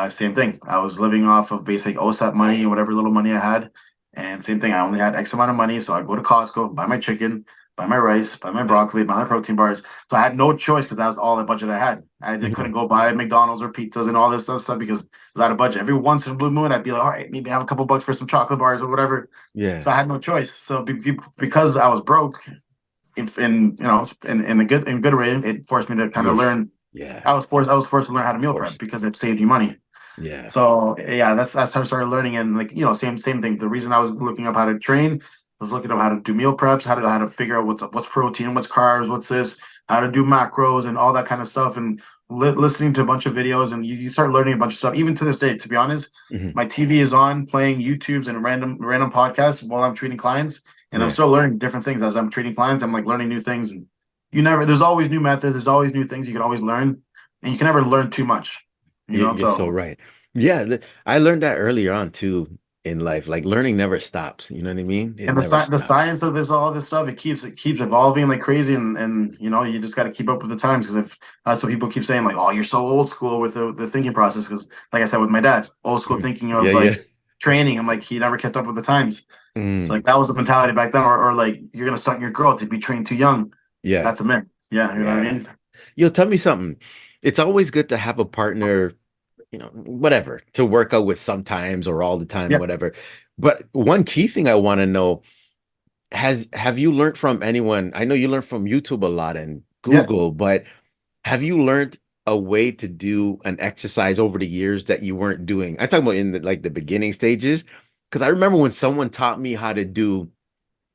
same thing. I was living off of basic OSAP money, whatever little money I had. And same thing, I only had X amount of money. So I'd go to Costco, buy my chicken, buy my rice, buy my broccoli, buy my protein bars. So I had no choice because that was all the budget I had. Mhm. Couldn't go buy McDonald's or pizzas and all this stuff because it was out of budget. Every once in a blue moon, I'd be like, all right, maybe I have a couple bucks for some chocolate bars or whatever. Yeah. So I had no choice. So because I was broke, in in a good way, it forced me to kind You of were, learn. yeah, I was forced to learn how to of meal prep course. because it saved you money. Yeah. So yeah, that's how I started learning. And like same thing. The reason I was looking up how to train was looking up how to do meal preps, how to figure out what's protein, what's carbs, what's this, how to do macros and all that kind of stuff. And listening to a bunch of videos, and you start learning a bunch of stuff. Even to this day, to be honest, Hmm. my TV is on playing YouTubes and random podcasts while I'm treating clients, and I'm Yeah. still learning different things as I'm treating clients. I'm like learning new things, and there's always new methods, there's always new things you can always learn, and you can never learn too much. You're so So right. Yeah, I learned that earlier on too in life. Like learning never stops. You know what I mean? It and never the stops. science of this all this stuff it keeps evolving like crazy, and you just got to keep up with the times because if that's what people keep saying like, oh, you're so old school with the thinking process because like I said with my dad, old school Mhm. thinking Yeah, of yeah. like training. I'm like, he never kept up with the times. It's Mm, like that was the mentality back then, or like you're gonna stunt your growth if you train too young. yeah. That's a myth. Yeah, you know what I Yeah. mean. Yo, tell me something. It's always good to have a partner, whatever, to work out with sometimes or all the time, Yeah, whatever. But one key thing I want to know, have you learned from anyone? I know you learned from YouTube a lot and yeah. Google, but have you learned a way to do an exercise over the years that you weren't doing? I'm talking about in the, like the beginning stages, because I remember when someone taught me how to do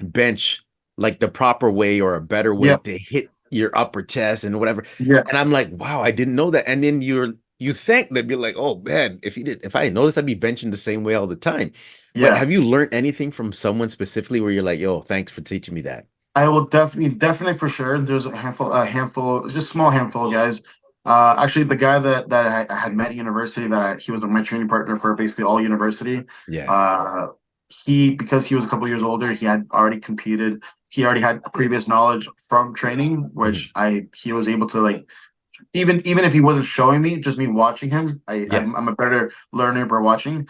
bench like the proper way or a better way Yeah, to hit your upper chest and whatever. yeah, And I'm like, wow, I didn't know that. And then you think they'd be like, oh man, if I didn't know this, I'd be benching the same way all the time. But yeah. have you learned anything from someone specifically where you're like, yo, thanks for teaching me that? I will definitely for sure. There's a handful, just small handful of guys. Actually, the guy that I had met at university, he was my training partner for basically all university. Yeah. Uh, because he was a couple years older, he had already competed. He already had previous knowledge from training, Mhm. which he was able to like even if he wasn't showing me, just me watching him, Yeah. I'm a better learner by watching.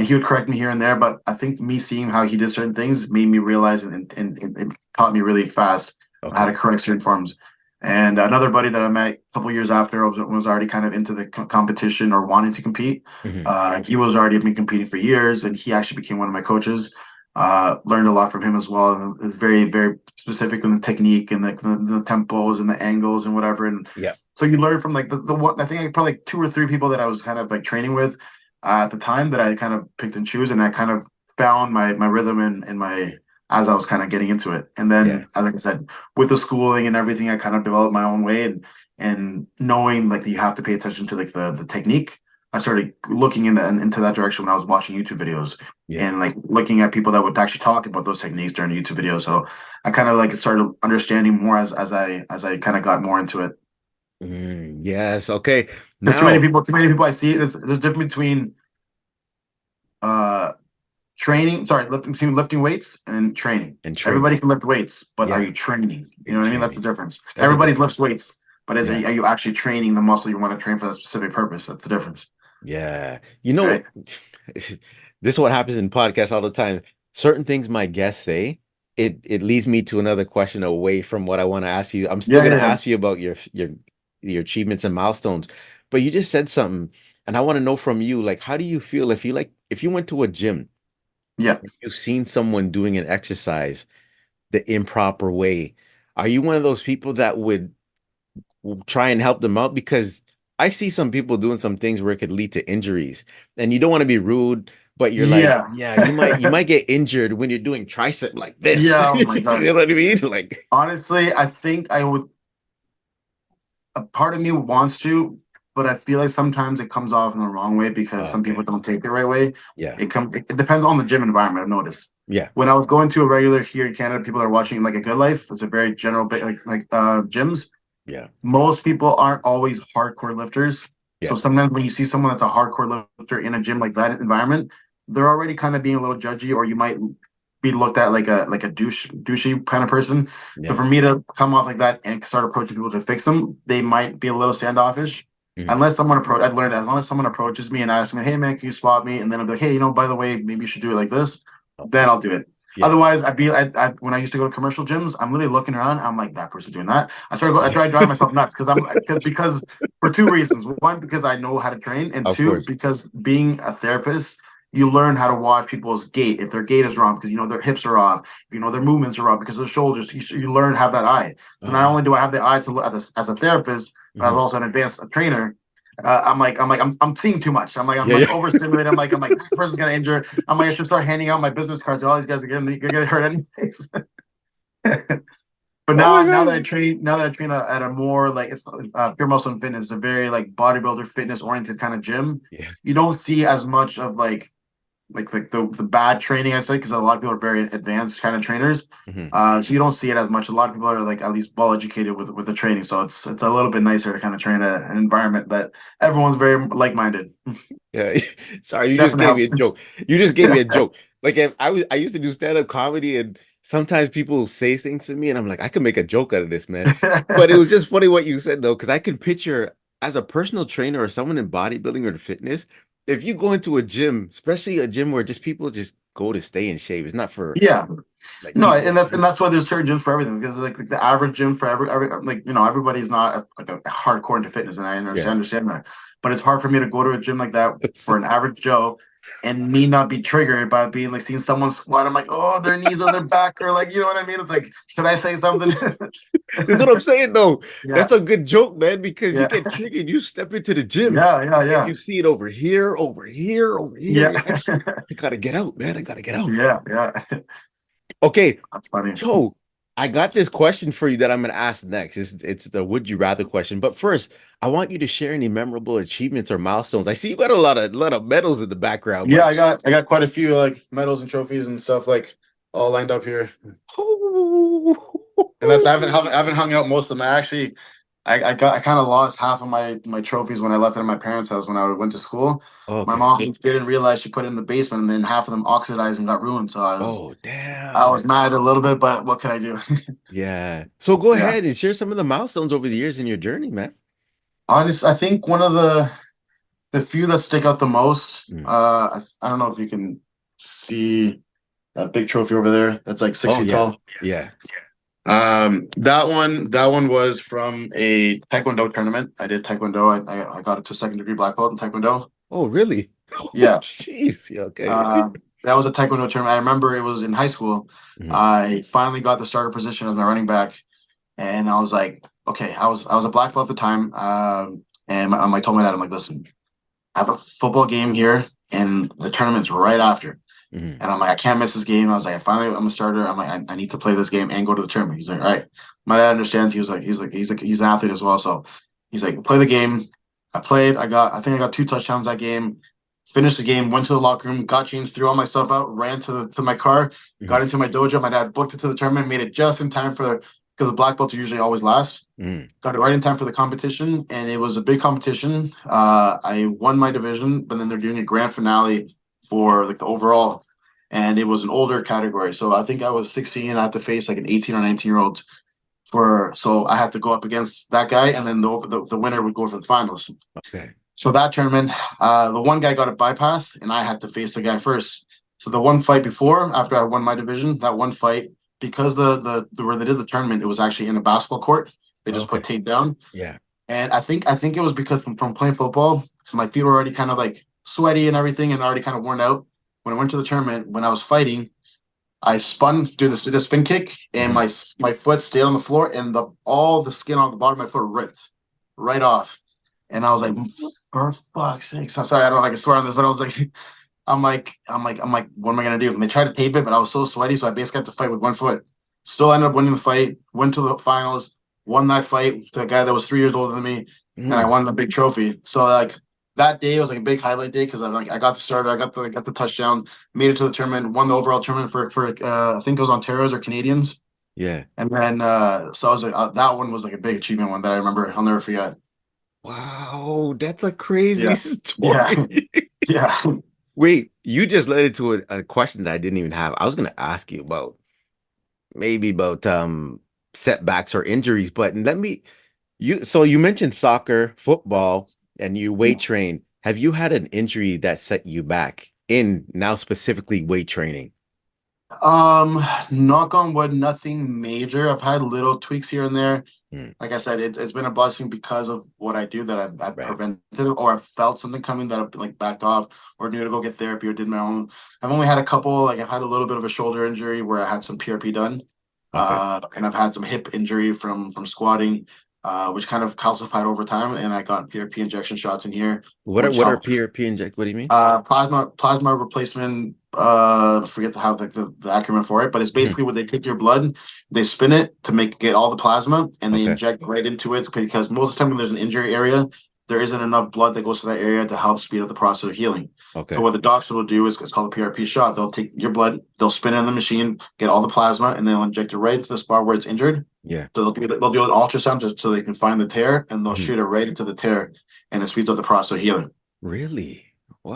He would correct me here and there, but I think me seeing how he did certain things made me realize and it taught me really fast how to Okay. correct certain forms. And another buddy that I met a couple years after was already kind of into the competition or wanting to compete. Hmm. He was already been competing for years, and he actually became one of my coaches. Learned a lot from him as well. And is very, very specific in the technique and the tempos and the angles and whatever. And Yeah. so you learn from like the one. I think I probably like two or three people that I was kind of like training with at the time that I kind of picked and choose, and I kind of found my rhythm and my as I was kind of getting into it. And then, Yeah. as like I said, with the schooling and everything, I kind of developed my own way and knowing like that you have to pay attention to like the technique. I started looking into that direction when I was watching YouTube videos Yeah. and like looking at people that would actually talk about those techniques during the YouTube videos. So I kind of like started understanding more as I kind of got more into it. Yes. Okay. Because Now too many people I see, there's a difference between uh training, sorry, lifting weights and training. and training. Everybody can lift weights, but are Yeah. you training? You know And what I mean? That's the training. difference. That's a Everybody lifts difference. weights, but Yeah. are you actually training the muscle you want to train for that specific purpose? That's the difference, Yeah. You know right? what? This is what happens in podcasts all the time. Certain things my guests say, it leads me to another question away from what I want to ask you. I'm still Yeah, going yeah, to yeah. ask you about your achievements and milestones, but you just said something, and I want to know from you, like, how do you feel if you went to a gym Yeah. and you've seen someone doing an exercise the improper way? Are you one of those people that would try and help them out? Because I see some people doing some things where it could lead to injuries, and you don't want to be rude, but you're like, Yeah. yeah, you might get injured when you're doing tricep like this. Yeah, oh my You God. know what I mean? Like, Honestly, I think I would a part of me wants to, but I feel like sometimes it comes off in the wrong way because some people okay, don't take it the right way. yeah, It depends on the gym environment, I've noticed. yeah, When I was going to a regular here in Canada, people are watching like a Good Life. It's a very general bit like gyms. yeah, Most people aren't always hardcore lifters. yeah, So sometimes when you see someone that's a hardcore lifter in a gym like that environment, they're already kind of being a little judgy, or you might be looked at like a douchey kind of person. So yeah. for me to come off like that and start approaching people to fix them, they might be a little standoffish. Mhm. I've learned as long as someone approaches me and asks me, "Hey man, can you spot me?" And then I'll be like, "Hey, by the way, maybe you should do it like this." Then Okay, I'll do it. yeah, Otherwise, when I used to go to commercial gyms, I'm literally looking around. I'm like, that person doing that. I yeah, try to drive myself nuts because for two reasons. One, because I know how to train, and of two, course. because being a therapist, you learn how to watch people's gait. If their gait is wrong, because their hips are off, if their movements are off because of the shoulders, you learn to have that eye. So not only do I have the eye to look at this as a therapist, but I'm Mhm. also an advanced trainer. I'm seeing too much. I'm Yeah, like yeah. overstimulated. I'm like this person's gonna injure. I should start handing out my business cards to all these guys. Are gonna get hurt anyways. But Oh my now gosh. that I train at a more like it's pure muscle and fitness, a very like bodybuilder fitness oriented kind of gym. Yeah. You don't see as much of the bad training, I say, because a lot of people are very advanced kind of trainers. Mhm. So you don't see it as much. A lot of people are like at least well educated with the training, so it's a little bit nicer to kind of train an environment that everyone's very like minded. Yeah. Sorry, you just Definitely gave me a helps. joke. You just gave me a joke. Like if I used to do stand-up comedy and sometimes people say things to me and I'm like, I could make a joke out of this, man. But it was just funny what you said though, because I can picture as a personal trainer or someone in bodybuilding or fitness, if you go into a gym, especially a gym where just people just go to stay in shape, it's not for Yeah, like no, people. and that's why there's certain gyms for everything because like the average gym for every like everybody's not like a hardcore into fitness, and I Yeah. understand that, but it's hard for me to go to a gym like that It's for an average Joe and me not be triggered by being like seeing someone squat. I'm like, oh, their knees on their back, or like, you know what I mean? It's like, should I say something? That's what I'm saying, though. Yeah, That's a good joke, man, because you yeah, get triggered. You step into the gym yeah, yeah, and yeah, you see it over here, over here, over here. yeah, You're like, I gotta get out, man. I gotta get out. yeah, yeah. Okay, That's funny. Joe, I got this question for you that I'm gonna ask next. It's the would you rather question. But first, I want you to share any memorable achievements or milestones. I see you got a lot of medals in the background, Yeah, but I got quite a few like medals and trophies and stuff like all lined up here. And that's I haven't hung out most of them. I kind of lost half of my trophies when I left it at my parents' house when I went to school. My okay. mom didn't realize she put it in the basement, and then half of them oxidized and got ruined. So Oh, I was damn. mad a little bit, but what can I do? Yeah. So go Yeah, ahead and share some of the milestones over the years in your journey, man. honest, I think one of the few that stick out the most. Mm. I don't know if you can see that big trophy over there. That's like six Oh feet yeah. tall. Yeah. That one was from a Taekwondo tournament. I did Taekwondo. I got it to second degree black belt in Taekwondo. Oh, really? Oh, Yeah. jeez. Yeah, okay. Uh, that was a Taekwondo tournament. I remember it was in high school. Mhm. I finally got the starter position as my running back, and I was like, okay, I was a black belt at the time. And I told my dad, I'm like, listen, I have a football game here, and the tournament's right after. Mhm. And I'm like, I can't miss this game. I was like, finally, I'm a starter. I'm like, I need to play this game and go to the tournament. He's like, all right. My dad understands. He's an athlete as well. So he's like, play the game. I played. I think I got 2 touchdowns that game. Finished the game. Went to the locker room. Got changed. Threw all my stuff out. Ran to my car. Got Mhm. into my dojo. My dad booked it to the tournament. Made it just in time for because the black belts are usually always last. Mhm. Got it right in time for the competition, and it was a big competition. I won my division, but then they're doing a grand finale for like the overall, and it was an older category. So I think I was 16. I had to face like an 18 or 19 year old for. So I had to go up against that guy, and then the winner would go for the finals. Okay. So that tournament, the one guy got a bypass, and I had to face the guy first. So the one fight before, after I won my division, that one fight, because the where they did the tournament, it was actually in a basketball court. They just put Okay. tape down, Yeah. and I think it was because from playing football, my feet were already kind of like sweaty and everything, and already kind of worn out. When I went to the tournament, when I was fighting, I spun, did the spin kick, and Mhm. my foot stayed on the floor, and the all the skin on the bottom of my foot ripped right off. And I was like, for fuck's sake! So sorry, I don't like to swear on this, but I was like, what am I gonna do? And they tried to tape it, but I was so sweaty, so I basically had to fight with one foot. Still ended up winning the fight. Went to the finals. Won that fight to a guy that was 3 years older than me, and I Mm. won the big trophy. So like that day was like a big highlight day because I got the starter, I got the touchdown, made it to the tournament, won the overall tournament for I think it was Ontario's or Canadians, Yeah. and then so I was like that one was like a big achievement one that I remember. I'll never forget. Wow, that's a crazy Yeah, yeah, story. yeah. Wait, you just led into a question that I didn't even have. I was gonna ask you about maybe about setbacks or injuries, but let me you so you mentioned soccer, football, and you weight train. Have you had an injury that set you back in now specifically weight training? Knock on wood, nothing major. I've had little tweaks here and there. Mm, Like I said, it's been a blessing because of what I do that I've right. prevented it or I've felt something coming that I've like backed off or knew to go get therapy or did my own. I've only had a couple, like I've had a little bit of a shoulder injury where I had some PRP done. Okay. And I've had some hip injury from squatting, which kind of calcified over time. And I got PRP injection shots in here, which What are helped. PRP inject? What do you mean? Plasma replacement. Forget how the acronym for it, but it's Mhm. basically where they take your blood, they spin it to get all the plasma, and they Okay. inject right into it because most of the time when there's an injury area, there isn't enough blood that goes to that area to help speed up the process of healing. So Okay. what the doctor will do is it's called a PRP shot. They'll take your blood, they'll spin it in the machine, get all the plasma, and they'll inject it right into the spot where it's injured. Yeah. So they'll do an ultrasound just so they can find the tear, and they'll Mhm. shoot it right into the tear, and it speeds up the process of healing. Really?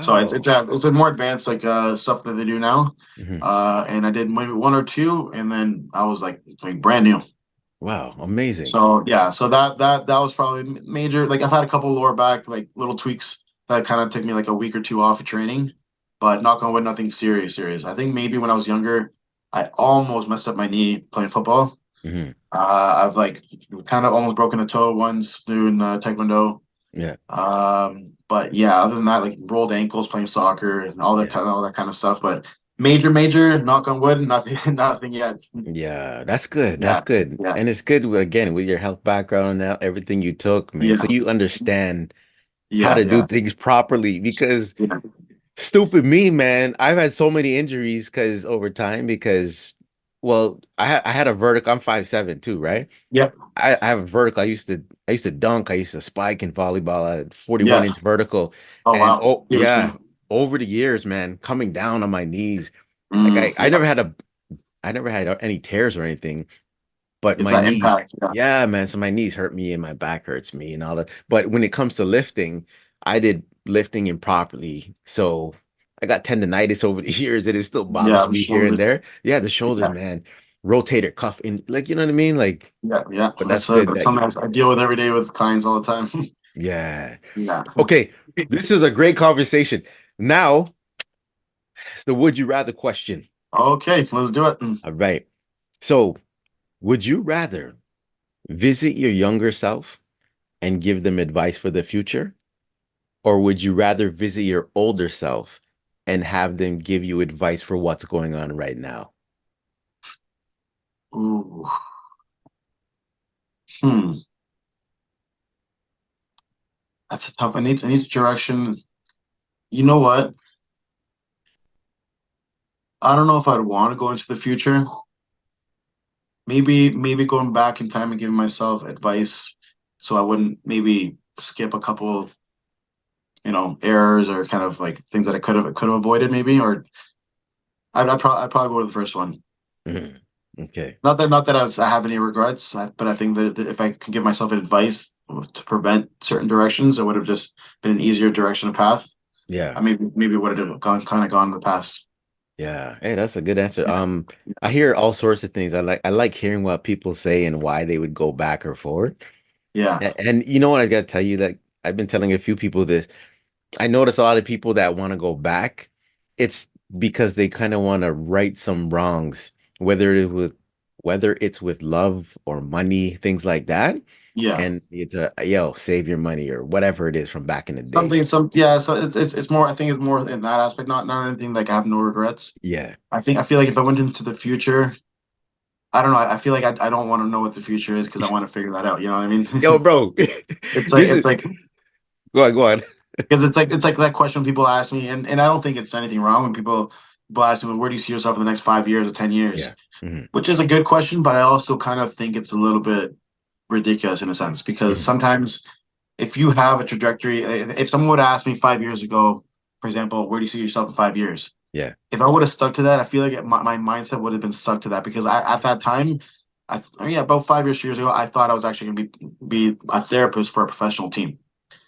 So Wow. it's a more advanced like stuff that they do now. Mhm. And I did maybe one or two, and then I was like brand new. Wow. Amazing. So yeah, so that was probably major. Like I've had a couple lower back like little tweaks that kind of took me like a week or two off of training, but knock on wood, nothing serious. I think maybe when I was younger, I almost messed up my knee playing football. Mhm. I've like kind of almost broken a toe once doing Taekwondo. Yeah. But yeah, other than that, like rolled ankles, playing soccer, and Yeah. all that kind of stuff. But major, knock on wood, nothing, nothing yet. Yeah, that's good. That's Yeah, good. yeah, And it's good again with your health background now, everything you took, man. So yeah, you understand how yeah, to do yeah, things properly because yeah, stupid me, man. I've had so many injuries because over time because well, I had a vertical. I'm 5'7" too, right? yeah. I have a vertical. I used to dunk. I used to spike in volleyball. I had 41 Yeah. inch vertical. Oh And wow. oh Huge yeah, thing. over the years, man, coming down on my knees. Like I Yeah. never had any tears or anything. But It's my that knees, impact. Yeah. yeah, man. So my knees hurt me and my back hurts me and all that. But when it comes to lifting, I did lifting improperly. So I got tendonitis over the years and it still Yeah. bothers The me here and shoulders. there. Yeah, the shoulders, Yeah. man. Rotator cuff in like you know what I mean? Like, Yeah. Yeah. but that's good That's that something I deal with every day with clients all the time. yeah. Yeah. Okay. This is a great conversation. Now it's the would you rather question. Okay, let's do it. All right. So would you rather visit your younger self and give them advice for the future? Or would you rather visit your older self and have them give you advice for what's going on right now? Ooh. Hmm. That's a tough. I need direction. You know what? I don't know if I'd want to go into the future. Maybe going back in time and giving myself advice so I wouldn't maybe skip a couple, errors or kind of like things that I could have avoided maybe, or I'd probably go with the first one. Mhm. Okay. Not that I have any regrets, but I think that if I could give myself advice to prevent certain directions, it would have just been an easier direction of path. Yeah. I maybe would have gone in the past. Yeah. Hey, that's a good answer. Yeah, I hear all sorts of things. I like hearing what people say and why they would go back or forward. yeah, And you know what I gotta tell you, like I've been telling a few people this. I notice a lot of people that want to go back. It's because they kind of want to right some wrongs, whether it's with love or money, things like that. yeah. And it's a yo, save your money or whatever it is from back in the day. Yeah. So it's more. I think it's more in that aspect. Not anything like I have no regrets. Yeah. I feel like if I went into the future, I don't know. I feel like I don't want to know what the future is because I want to figure that out. You know what I mean? Yo, bro. This It's is like go on. because it's like that question people ask me, and I don't think it's anything wrong when people ask me, where do you see yourself in the next 5 years or 10 years? Yeah. Hmm. Which is a good question, but I also kind of think it's a little bit ridiculous in a sense because Hmm. sometimes if you have a trajectory, if someone would ask me 5 years ago, for example, where do you see yourself in 5 years? Yeah. If I would have stuck to that, I feel like my mindset would have been stuck to that because at that time, yeah, about 5 years ago, I thought I was actually going to be a therapist for a professional team.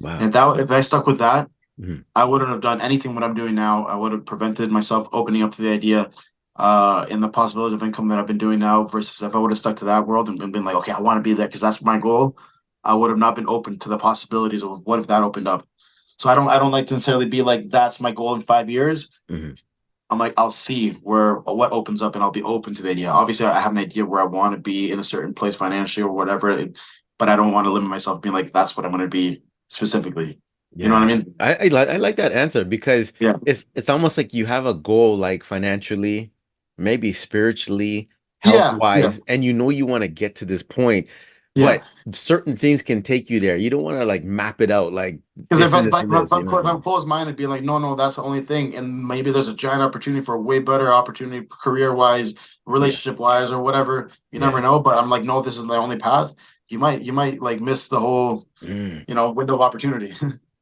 And Wow. if I stuck with that, Hmm. I wouldn't have done anything what I'm doing now. I would have prevented myself opening up to the idea and the possibility of income that I've been doing now versus if I would have stuck to that world and been like, okay, I want to be there because that's my goal. I would have not been open to the possibilities of what if that opened up. So I don't like to necessarily be like that's my goal in 5 years. Hmm. I'm like I'll see where what opens up and I'll be open to the idea. Obviously, I have an idea where I want to be in a certain place financially or whatever, but I don't want to limit myself being like that's what I'm going to be specifically. You know what I Yeah. mean? I like that answer because Yeah. it's almost like you have a goal like financially, maybe spiritually, health Yeah. Yeah. wise, and you know you want to get to this point, Yeah. but certain things can take you there. You don't want to like map it out like Because this and this and this, you know what I if I'm mean? closed minded, being like, no, that's the only thing, and maybe there's a giant opportunity for a way better opportunity, career wise, Yeah. relationship wise, or whatever. You never Yeah. know. But I'm like, no, this is the only path. You might like miss the whole, Mm, window of opportunity.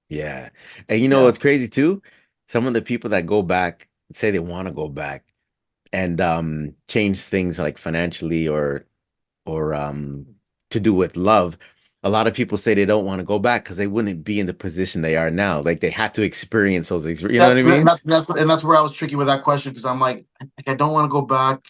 yeah. And you know Yeah. what's crazy too? Some of the people that go back say they want to go back and change things like financially or to do with love. A lot of people say they don't want to go back because they wouldn't be in the position they are now. Like they had to experience those things. You know what I mean? That's where I was tricky with that question because I'm like I don't want to go back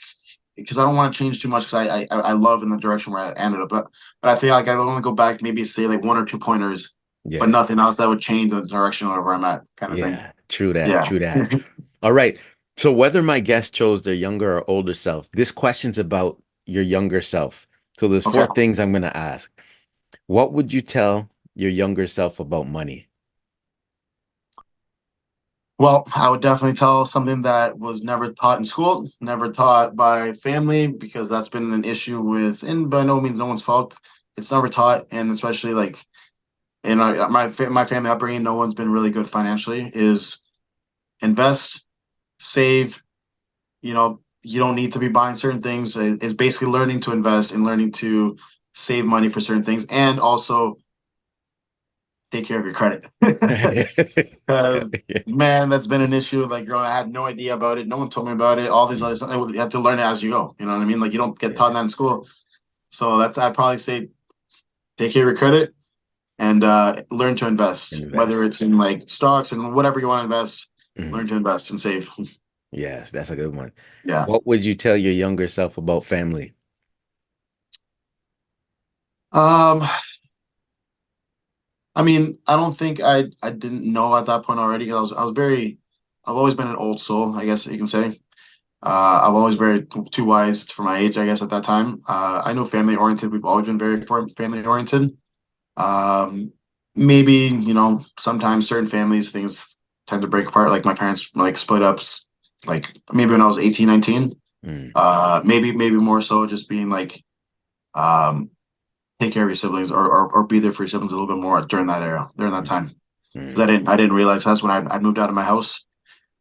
because I don't want to change too much because I love in the direction where I ended up, but I feel like I would only go back maybe say like one or two pointers, but Yeah. nothing else that would change the direction of where I'm at, kind of thing. Yeah. True that. Yeah. True that. All right. So whether my guest chose their younger or older self, this question's about your younger self. So there's four Okay. things I'm going to ask. What would you tell your younger self about money? Well, I would definitely tell something that was never taught in school, never taught by family, because that's been an issue with, and by no means no one's fault. It's never taught, and especially like in my family upbringing, no one's been really good financially. Is invest, save. You don't need to be buying certain things. It's basically learning to invest and learning to save money for certain things, and also take care of your credit. Because man, that's been an issue. Like growing, I had no idea about it. No one told me about it. All these other stuff, you have to learn it as you go. You know what I mean? Like you don't get taught Yeah, that in school. So that's I'd probably say take care of your credit and learn to invest. Whether invest. it's in like stocks and whatever you want to invest, Mhm. learn to invest and save. Yes, that's a good one. Yeah. What would you tell your younger self about family? Um, I mean, I don't think I didn't know at that point already because I was very I've always been an old soul, I guess you can say. I've always very too wise for my age, I guess, at that time. I know family oriented. We've always been very family oriented. Um, maybe, sometimes certain families, things tend to break apart. Like my parents like split up like maybe when I was 18, 19. Mm, Maybe more so just being like, um, take care of your siblings or be there for your siblings a little bit more during that era, during that mm, time. Because mm. I didn't realize that's when I moved out of my house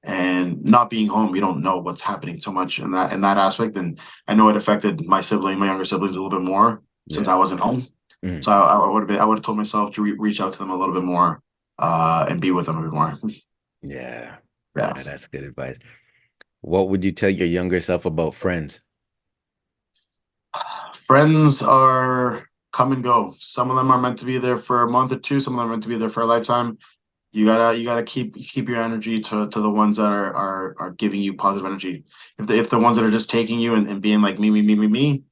and not being home, you don't know what's happening so much in that aspect. And I know it affected my younger siblings a little bit more since Yeah. I wasn't home. Mm, So I would have told myself to reach out to them a little bit more, and be with them a bit more. yeah. Yeah, Yeah, that's good advice. What would you tell your younger self about friends? friends are come and go. Some of them are meant to be there for a month or two. Some of them are meant to be there for a lifetime. You gotta keep your energy to the ones that are giving you positive energy. If the ones that are just taking you and being like me,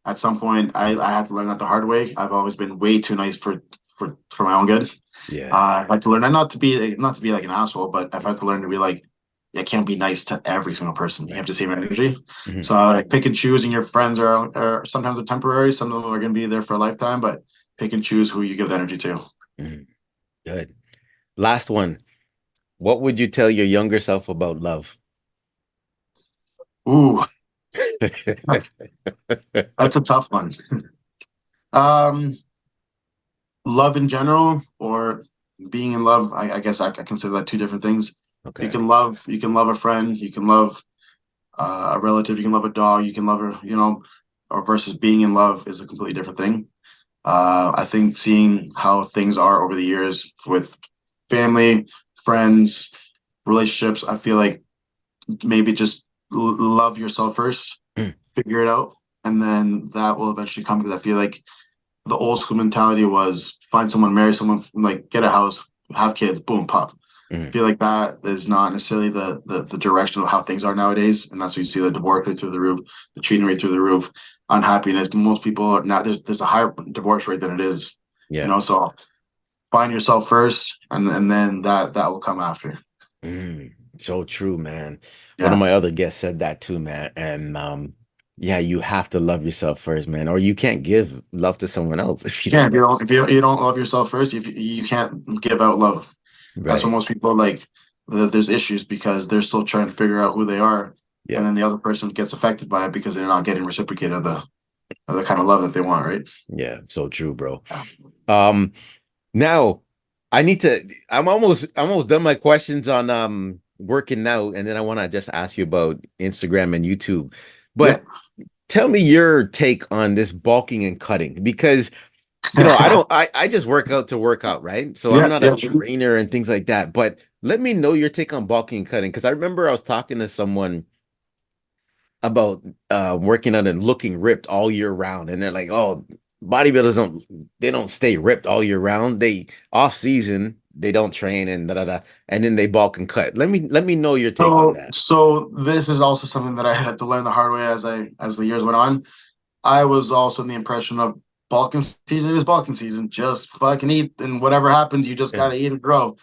at some point I had to learn that the hard way. I've always been way too nice for my own good. Yeah. I've had to learn not to be like an asshole, but I've had to learn to be like, I can't be nice to every single person. You have Right. to save energy. Mhm, So like pick and choose, and your friends are sometimes are temporary. Some of them are going to be there for a lifetime, but pick and choose who you give the energy to. mhm. Good. Last one. What would you tell your younger self about love? Ooh, that's that's a tough one. Um, love in general or being in love. I guess I consider that two different things. You Okay. can love a friend, you can love a relative, you can love a dog, you can love her, or versus being in love is a completely different thing. I think seeing how things are over the years with family, friends, relationships, I feel like maybe just love yourself first, Mm, figure it out, and then that will eventually come because I feel like the old school mentality was find someone, marry someone, like get a house, have kids, boom, pop. I mm. feel like that is not necessarily the direction of how things are nowadays, and that's why you see the divorce rate through the roof, the cheating rate through the roof, unhappiness. Most people are not there's a higher divorce rate than it is, Yeah. So find yourself first, and then that will come after. Mm. So true, man. One of Yeah, my other guests said that too, man. And yeah, you have to love yourself first, man, or you can't give love to someone else if you yeah. don't If love you don't if yourself. you don't love yourself first, if you can't give out love. That's what Right. most people like. There's issues because they're still trying to figure out who they are, and Yeah. then the other person gets affected by it because they're not getting reciprocated of the kind of love that they want, right? Yeah. So true, bro. Yeah. Um, Now I need to I'm almost done my questions on working out, and then I want to just ask you about Instagram and YouTube. Yeah. But tell me your take on this bulking and cutting because I just work out to work out, right? So I'm Yeah. not a Yeah. trainer and things like that. But let me know your take on bulking and cutting because I remember I was talking to someone about working out and looking ripped all year round, and they're like, "Oh, bodybuilders don't stay ripped all year round. They off season they don't train and da da da, and then they bulk and cut." Let me know your take on So, that. so this is also something that I had to learn the hard way as the years went on. I was also in the impression of Balkan season is Balkan season. Just fucking eat, and whatever happens, you just Yeah. gotta eat and grow.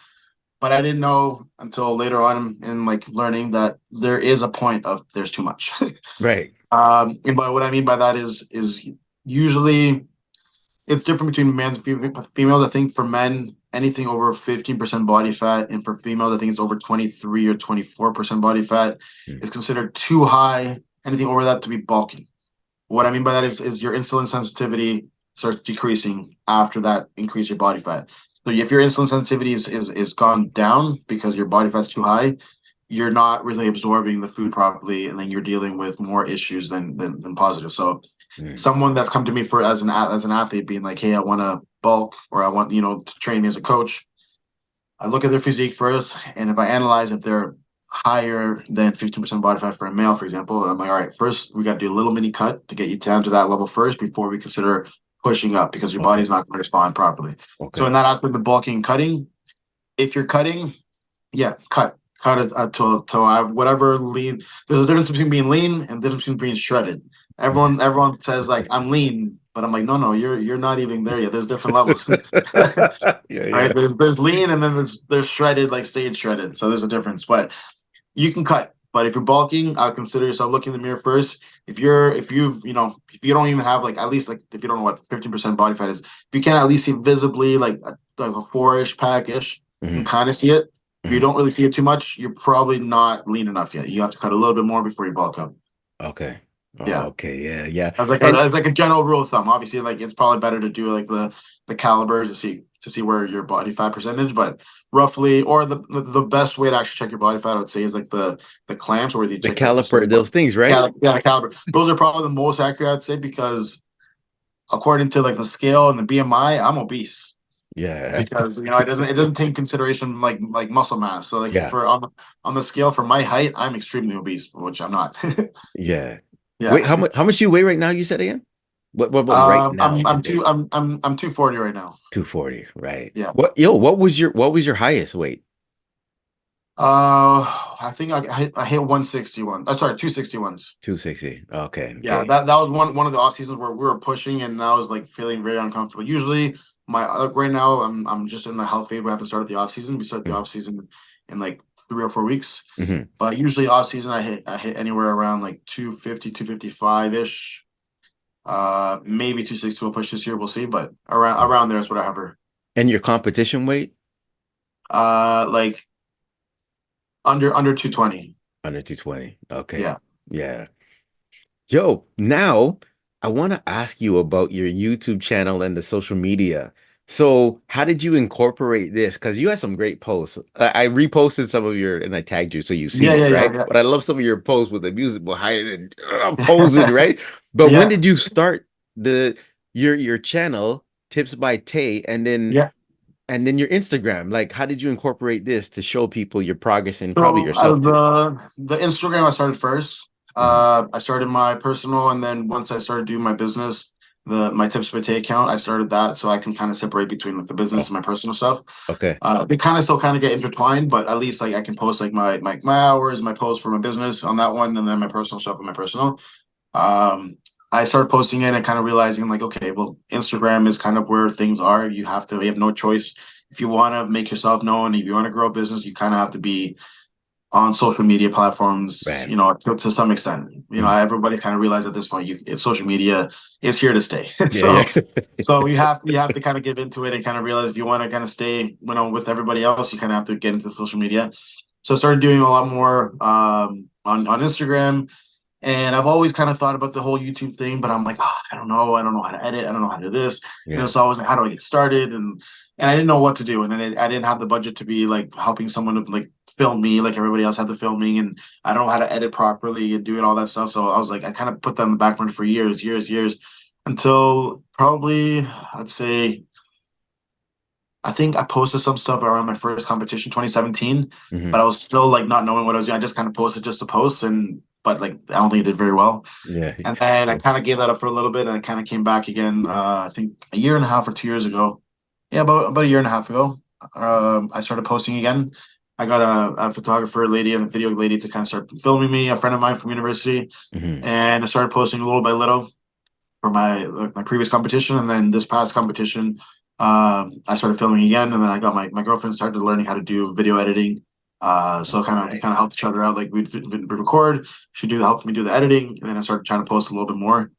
But I didn't know until later on in like learning that there is a point of there's too much. Right. And by what I mean by that is usually it's different between men's and females. I think for men, anything over 15% body fat, and for females, I think it's over 23 or 24% body fat Mm. is considered too high. Anything over that to be bulky. What I mean by that is your insulin sensitivity starts decreasing after that increase your body fat. So if your insulin sensitivity is gone down because your body fat's too high, you're not really absorbing the food properly, and then you're dealing with more issues than positive. So Mm. someone that's come to me for as an athlete being like, hey, I want to bulk, or I want, to train me as a coach. I look at their physique first, and if I analyze if they're higher than 15% body fat for a male, for example, I'm like, all right, first we got to do a little mini cut to get you down to that level first before we consider pushing up, because your Okay. body's not going to respond properly. So Okay. in that aspect of bulking and cutting, if you're cutting, yeah, cut it to have whatever lean. There's a difference between being lean and the difference between being shredded. Everyone says like I'm lean, but I'm like, no, you're not even there yet. There's different levels. Yeah, Right? yeah. There's lean, and then there's shredded, like stage shredded. So there's a difference. But you can cut. But if you're bulking, I'll consider yourself looking in the mirror first. If you don't even have like, at least like, if you don't know what 15% body fat is, if you can at least see visibly like a four-ish pack-ish, you can Hmm. kind of see it. If you Hmm. don't really see it too much, you're probably not lean enough yet. You have to cut a little bit more before you bulk up. Okay. Oh, Yeah. okay. Yeah, yeah. And As like a general rule of thumb. Obviously, like it's probably better to do like the calibers to see where your body fat percentage, but roughly, or the best way to actually check your body fat, I would say, is like the clamps, where you the check like the caliper, certain. those things, Yeah, right? yeah, the caliber. Those are probably the most accurate, I'd say, because according to like the scale and the BMI, I'm obese, Yeah. because it doesn't take consideration like muscle mass. So like Yeah. for on the scale for my height, I'm extremely obese, which I'm not. Yeah. Wait, Yeah. how much do you weigh right now, you said again? What right now I'm today? two I'm 240 right now. 240, right? Yeah. What was your highest weight? I think I hit 161. Sorry, 261s. 260. Okay, Yeah, okay. that was one of the off seasons where we were pushing, and I was like feeling very uncomfortable. Usually, right now I'm just in the health phase. We have to start at the off season. We start the off season in like 3 or 4 weeks. Mm-hmm. But usually off season, I hit anywhere around like 250, 255 ish. Maybe 260 will push this year. We'll see, but around there is what I have her. And your competition weight? Like under 220. Under 220. Okay. Yeah. Yeah. Joe, now I want to ask you about your YouTube channel and the social media. So, how did you incorporate this? Because you had some great posts. I reposted some of your, and I tagged you, so you've seen Yeah, it, yeah, yeah, right? yeah. But I love some of your posts with the music behind it and posing, right? But when Yeah, did you start your channel, Tips by Tay, yeah. and then your Instagram? Like, how did you incorporate this to show people your progress and probably So yourself too? the Instagram I started first. Hmm. I started my personal, and then once I started doing my business, the my Tips per Day account, I started that so I can kind of separate between like the business Oh, and my personal stuff. okay. They kind of still kind of get intertwined, but at least like I can post like my hours, my posts for my business on that one, and then my personal stuff on my personal. Um, I started posting it and kind of realizing like, okay, well, Instagram is kind of where things are. You have no choice. If you want to make yourself known, if you want to grow a business, you kind of have to be on social media platforms, Right. to some extent. Mhm. Everybody kind of realized at this point, social media is here to stay. Yeah, So, yeah. so you have to kind of give into it and kind of realize if you want to kind of stay, with everybody else, you kind of have to get into social media. So I started doing a lot more on Instagram, and I've always kind of thought about the whole YouTube thing, but I'm like, oh, I don't know how to edit, I don't know how to do this. Yeah. So I was like, how do I get started? And I didn't know what to do, and then I didn't have the budget to be like helping someone to like film me like everybody else had to film me, and I don't know how to edit properly and doing all that stuff. So I was like, I kind of put that in the back burner for years, until probably I'd say I think I posted some stuff around my first competition, 2017, Hmm. but I was still like not knowing what I was doing. I just kind of posted just to post, and but like I don't think it did very well. Yeah. And then I kind of gave that up for a little bit, and I kind of came back again. I think a year and a half or 2 years ago. Yeah, about a year and a half ago. I started posting again. I got a photographer lady and a video lady to kind of start filming me, a friend of mine from university, Hmm. and I started posting little by little for my previous competition, and then this past competition, I started filming again, and then I got my girlfriend started learning how to do video editing. So Oh, kind of we kind of nice. helped each other out. Like we'd record, she'd help me do the editing, and then I started trying to post a little bit more.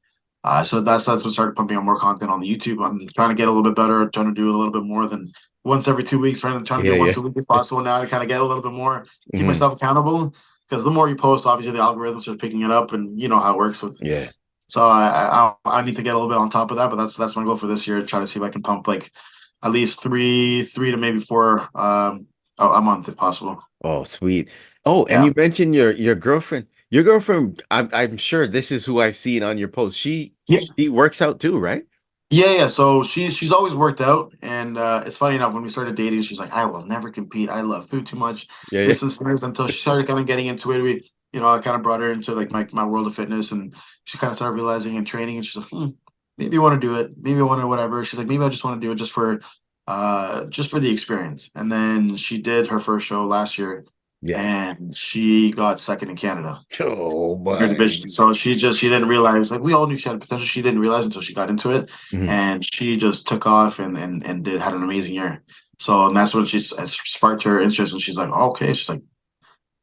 So that's what started pumping out more content on the YouTube. I'm trying to get a little bit better, trying to do a little bit more than once every 2 weeks, trying to do Yeah, it once yeah. a week if possible now to kind of get a little bit more, keep Hmm. myself accountable. Because the more you post, obviously the algorithms are picking it up, and you know how it works with. Yeah. So I need to get a little bit on top of that, but that's my goal for this year. Try to see if I can pump like at least three to maybe four a month if possible. Oh, sweet. Oh, and Yeah. you mentioned your girlfriend. Your girlfriend, I'm sure this is who I've seen on your post. Yeah. She works out too, right? Yeah, yeah. So she's always worked out, and it's funny enough when we started dating, she's like, "I will never compete. I love food too much." Yeah, yeah. This and this until she started kind of getting into it. I kind of brought her into like my world of fitness, and she kind of started realizing and training, and she's like, "Maybe I want to do it. Maybe I want to whatever." She's like, "Maybe I just want to do it just for the experience." And then she did her first show last year, Yeah. and she got second in Canada Oh her my. division. So she didn't realize, like we all knew she had potential. She didn't realize until she got into it, Mhm. and she just took off and did had an amazing year. So and that's what she's has sparked her interest, and she's like, oh, okay, she's like,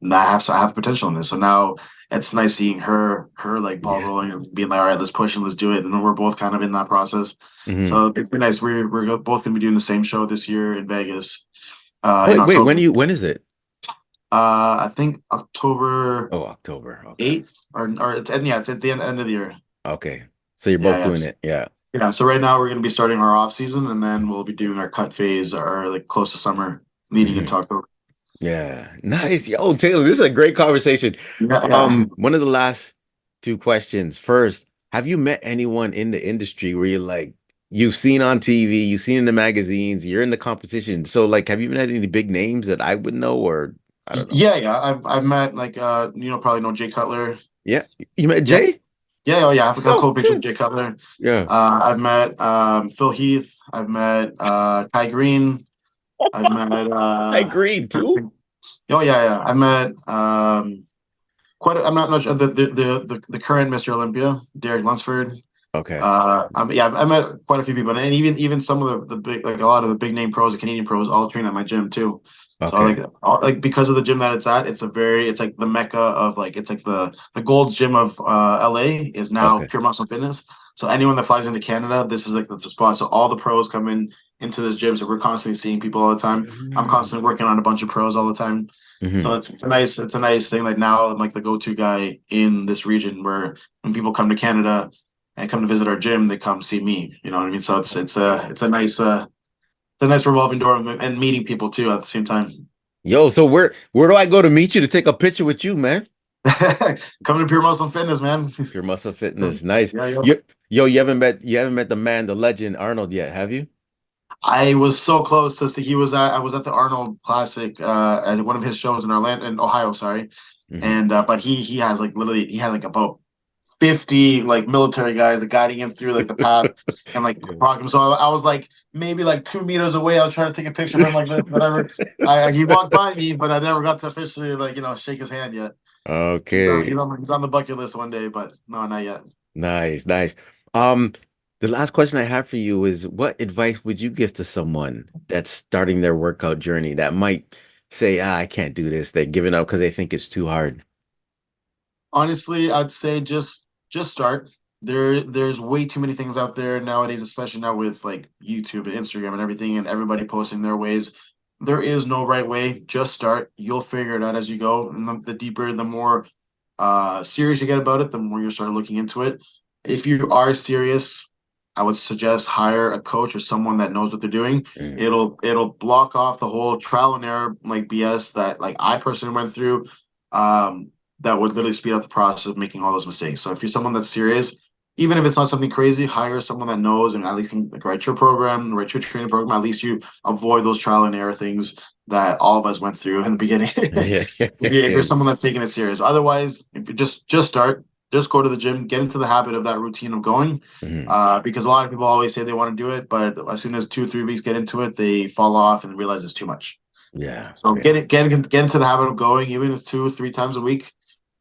"Nah, I have potential in this." So now it's nice seeing her like ball Yeah. rolling and being like, all right, let's push and let's do it. And then we're both kind of in that process. Hmm. So it's been nice. We're both gonna be doing the same show this year in Vegas in Wait, October. when is it? I think October Oh, October. Okay. 8th or it's, and yeah, it's at the end of the year. Okay. So you're Yeah, both doing yes. it. Yeah. Yeah, so right now we're going to be starting our off season, and then we'll be doing our cut phase, or like close to summer, leading Hmm. into October. Yeah. Nice. Yo, Taylor, this is a great conversation. Yeah, yeah. One of the last two questions. First, have you met anyone in the industry where you're like, you've seen on TV, you've seen in the magazines, you're in the competition. So like, have you met any big names that I would know or I don't know? Yeah, yeah. I've met like probably know Jay Cutler. Yeah. You met Yeah, Jay? yeah, oh yeah. I've got a Oh, cool picture with good. Jay Cutler. Yeah. I've met Phil Heath. I've met Ty Green. I've met I agreed too. oh yeah, yeah. I've met I'm not sure the current Mr. Olympia, Derek Lunsford. Okay. Yeah, I met quite a few people, and even some of the big, like a lot of the big name pros, the Canadian pros, all train at my gym too. So Okay. like because of the gym that it's at, it's like the mecca of like it's like the Gold's Gym of LA is now Okay. Pure Muscle Fitness. So anyone that flies into Canada, this is like the spot. So all the pros come in into this gym. So we're constantly seeing people all the time. I'm Mm-hmm. constantly working on a bunch of pros all the time. So it's a nice thing. Like now I'm like the go-to guy in this region where when people come to Canada and come to visit our gym, they come see me. You know what I mean? So it's a nice revolving door and meeting people too at the same time. Yo, so where do I go to meet you to take a picture with you, man? Coming to Pure Muscle Fitness, man. Pure Muscle Fitness. Nice. Yeah, yeah. You haven't met the man, the legend Arnold yet, have you? I was so close to see I was at the Arnold Classic at one of his shows in Orlando in Ohio, sorry. Hmm. And but he has like literally he had like about 50 like military guys like guiding him through like the path and like Yeah. talking. So I was like maybe like 2 meters away. I was trying to take a picture of him like this, whatever. I he walked by me, but I never got to officially like shake his hand yet. Okay. He's on the bucket list one day, but no, not yet. Nice, nice. Um, the last question I have for you is what advice would you give to someone that's starting their workout journey that might say, ah, I can't do this. They're giving up because they think it's too hard. Honestly, I'd say just start. There's way too many things out there nowadays, especially now with like YouTube and Instagram and everything, and everybody posting their ways. There is no right way. Just start. You'll figure it out as you go. And the deeper, the more serious you get about it, the more you start looking into it. If you are serious, I would suggest hire a coach or someone that knows what they're doing. Mm, It'll block off the whole trial and error like BS that like I personally went through. Um, that would literally speed up the process of making all those mistakes. So if you're someone that's serious, even if it's not something crazy, hire someone that knows and at least can like, write your program, write your training program. At least you avoid those trial and error things that all of us went through in the beginning. yeah, yeah, If yeah. you're someone that's taking it serious, otherwise, if you just start, just go to the gym, get into the habit of that routine of going. Mhm. Because a lot of people always say they want to do it, but as soon as 2 or 3 weeks get into it, they fall off and realize it's too much. Yeah, So yeah. get into the habit of going, even if it's 2 or 3 times a week.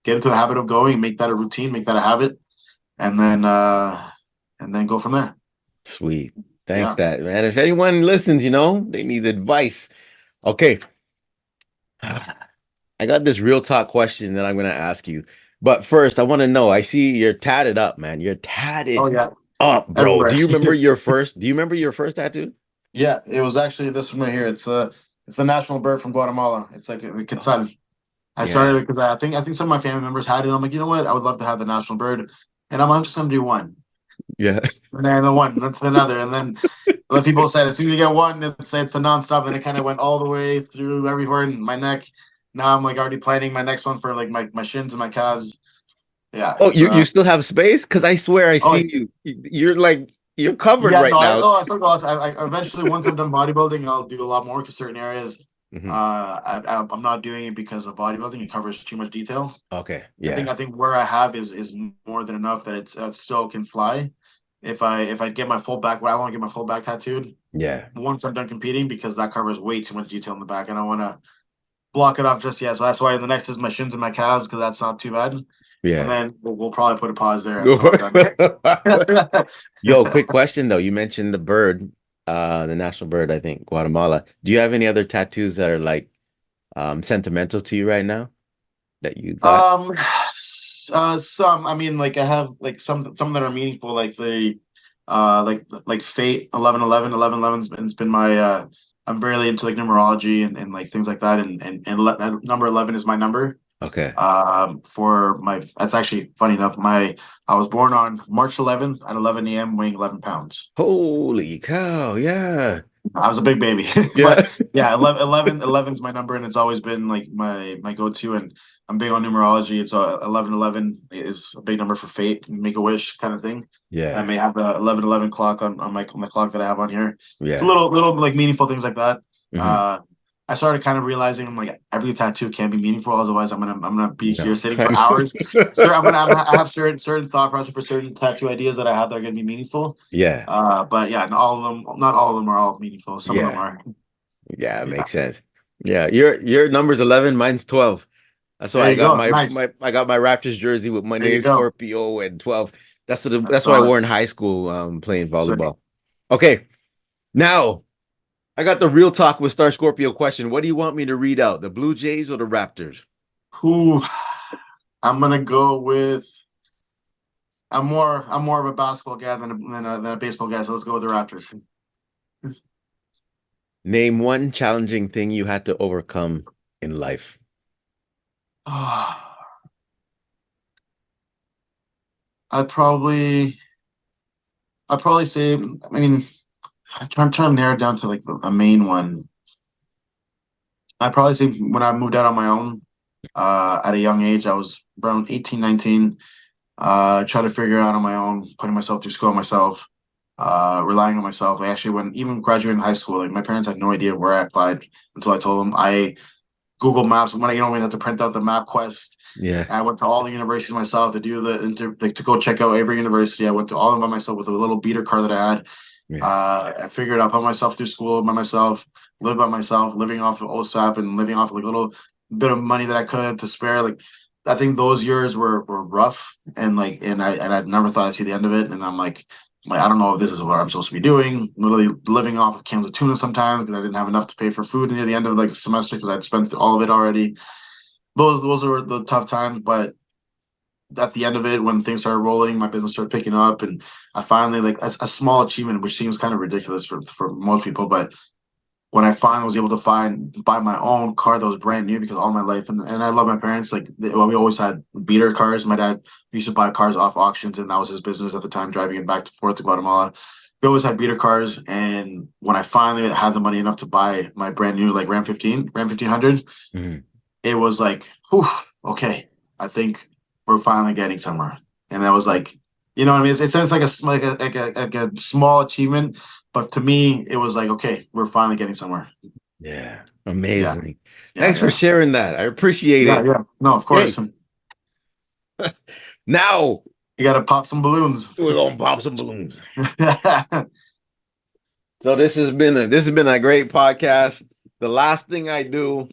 Get into the habit of going, make that a routine, make that a habit, and then go from there. Sweet. Thanks, Yeah. that man. If anyone listens, they need advice. Okay. I got this real talk question that I'm going to ask you. But first, I want to know. I see you're tatted up, man. You're Oh tatted yeah, up, bro. everywhere. Do you remember your first tattoo? Yeah, it was actually this one right here. It's the national bird from Guatemala. It's like a Oh, quetzal. I started yeah. it because I think some of my family members had it. I'm like, you know what? I would love to have the national bird, and I'm just gonna do one, Yeah. and then one, and that's another, and then other people said as soon as you get one, it's a nonstop. Then it kind of went all the way through everywhere in my neck. Now I'm like already planning my next one for like my shins and my calves. Yeah, Oh, it's you still have space? Because I swear I oh see you. You're like you're covered yeah, right no, now. I still go. I eventually once I'm done bodybuilding, I'll do a lot more because certain areas. Hmm. I'm not doing it because of bodybuilding. It covers too much detail. Okay. I think Yeah. I think where I have is more than enough that it still can fly. If I get my full back, what I want to get my full back tattooed Yeah. once I'm done competing because that covers way too much detail in the back, and I want to block it off just yet. So that's why the next is my shins and my calves because that's not too bad. And Yeah. then we'll probably put a pause there until I'm done. Yo, quick question though. You mentioned the bird, the national bird, I think, Guatemala. Do you have any other tattoos that are like sentimental to you right now that you got? Um, some. I mean, like I have like some that are meaningful, like like Fate 11 11 11 11's been my I'm really into like numerology and like things like that, and number 11 is my number. Okay. For my that's actually funny enough. I was born on March 11th at 11 a.m. weighing 11 pounds. Holy cow. Yeah. I was a big baby, Yeah. but yeah, 11 is my number, and it's always been like my go-to. And I'm big on numerology. It's 11 11 is a big number for fate, make a wish kind of thing. And I Yeah. may have the 11 11 clock on my clock that I have on here. It's a Yeah. little like meaningful things like that. Hmm. Uh, I started kind of realizing I'm like every tattoo can be meaningful. Otherwise, I'm gonna be here No. sitting for hours. So I have certain thought process for certain tattoo ideas that I have that are gonna be meaningful. Yeah. But yeah, not all of them are all meaningful. Some of them Yeah. are. Yeah, it Yeah. makes sense. Yeah, your number's 11, mine's 12. That's why There I you got go. my Nice. I got my Raptors jersey with my There you name go. Scorpio and 12. That's That's what I solid. wore in high school playing Sick. volleyball. Okay, now I got the real talk with Star Scorpio question. What do you want me to read out? The Blue Jays or the Raptors? Who I'm gonna go with. I'm more of a basketball guy than a baseball guy. So let's go with the Raptors. Name one challenging thing you had to overcome in life. I'd probably I'd probably say. I mean, I'm trying to narrow it down to like a main one. I'd probably say when I moved out on my own, at a young age, I was around 18, 19. Try to figure it out on my own, putting myself through school myself, relying on myself. I actually went even graduating high school. Like my parents had no idea where I applied until I told them. I Google Maps when I have to print out the map quest. Yeah. I went to all the universities myself to do to go check out every university. I went to all of them by myself with a little beater car that I had. Yeah. I figured out put myself through school by myself, live by myself, living off of OSAP and living off like a little bit of money that I could to spare. Like I think those years were rough and I never thought I'd see the end of it. And I'm like I don't know if this is what I'm supposed to be doing. Literally living off of cans of tuna sometimes because I didn't have enough to pay for food near the end of like the semester because I'd spent all of it already. Those were the tough times, but at the end of it, when things started rolling, my business started picking up, and I finally like a small achievement, which seems kind of ridiculous for most people, but when I finally was able to buy my own car that was brand new because all my life and I love my parents we always had beater cars. My dad used to buy cars off auctions, and that was his business at the time, driving it back and forth to Guatemala. We always had beater cars, and when I finally had the money enough to buy my brand new like Ram 1500, Mhm. it was like, whew, okay, I think we're finally getting somewhere. And that was like, you know what I mean? It sounds like a small achievement, but to me, it was like, okay, we're finally getting somewhere. Yeah. Yeah, Amazing. yeah, Thanks for yeah, sharing that. I appreciate yeah, it. yeah. No, of course. Okay, And now you got to pop some balloons. we're gonna pop some balloons. So this has been a great podcast. The last thing I do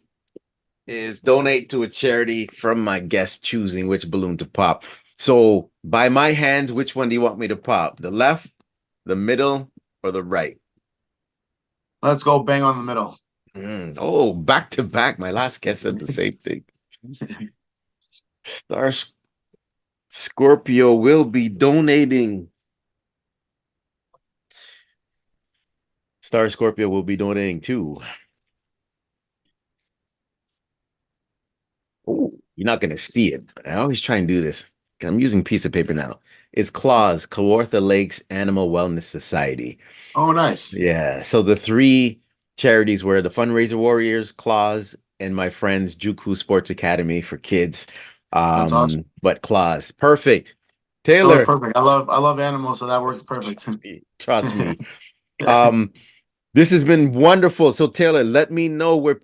is donate to a charity from my guest choosing which balloon to pop. So by my hands, which one do you want me to pop? The left, the middle, or the right? Let's go bang on the middle. Oh, back to back. My last guest said the same thing. Stars. Scorpio will be donating. Star Scorpio will be donating too. Oh, you're not gonna see it. I always try and do this. I'm using a piece of paper now. It's Claws, Kawartha Lakes Animal Wellness Society. Oh, nice. Yeah. So the three charities were the Fundraiser Warriors, Claws, and my friend's Juku Sports Academy for kids. That's awesome. But Claws, perfect. That was Taylor, perfect. I love animals, so that works perfect. trust me, trust me. Um, this has been wonderful. So Taylor, let me know where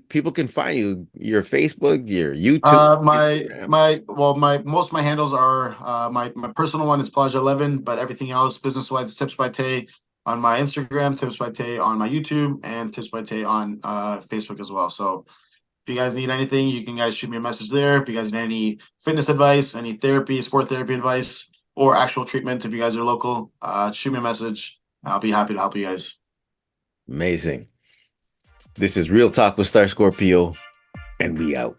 people can find you. Your Facebook, your YouTube, My Instagram. my well my most of my handles are my personal one is Plaja 11, but everything else business wise Tips by Tay on my Instagram, Tips by Tay on my YouTube, and Tips by Tay on Facebook as well. So if you guys need anything, you can guys shoot me a message there. If you guys need any fitness advice, any therapy, sport therapy advice, or actual treatment, if you guys are local, shoot me a message. I'll be happy to help you guys. Amazing. This is Real Talk with Star Scorpio, and we out.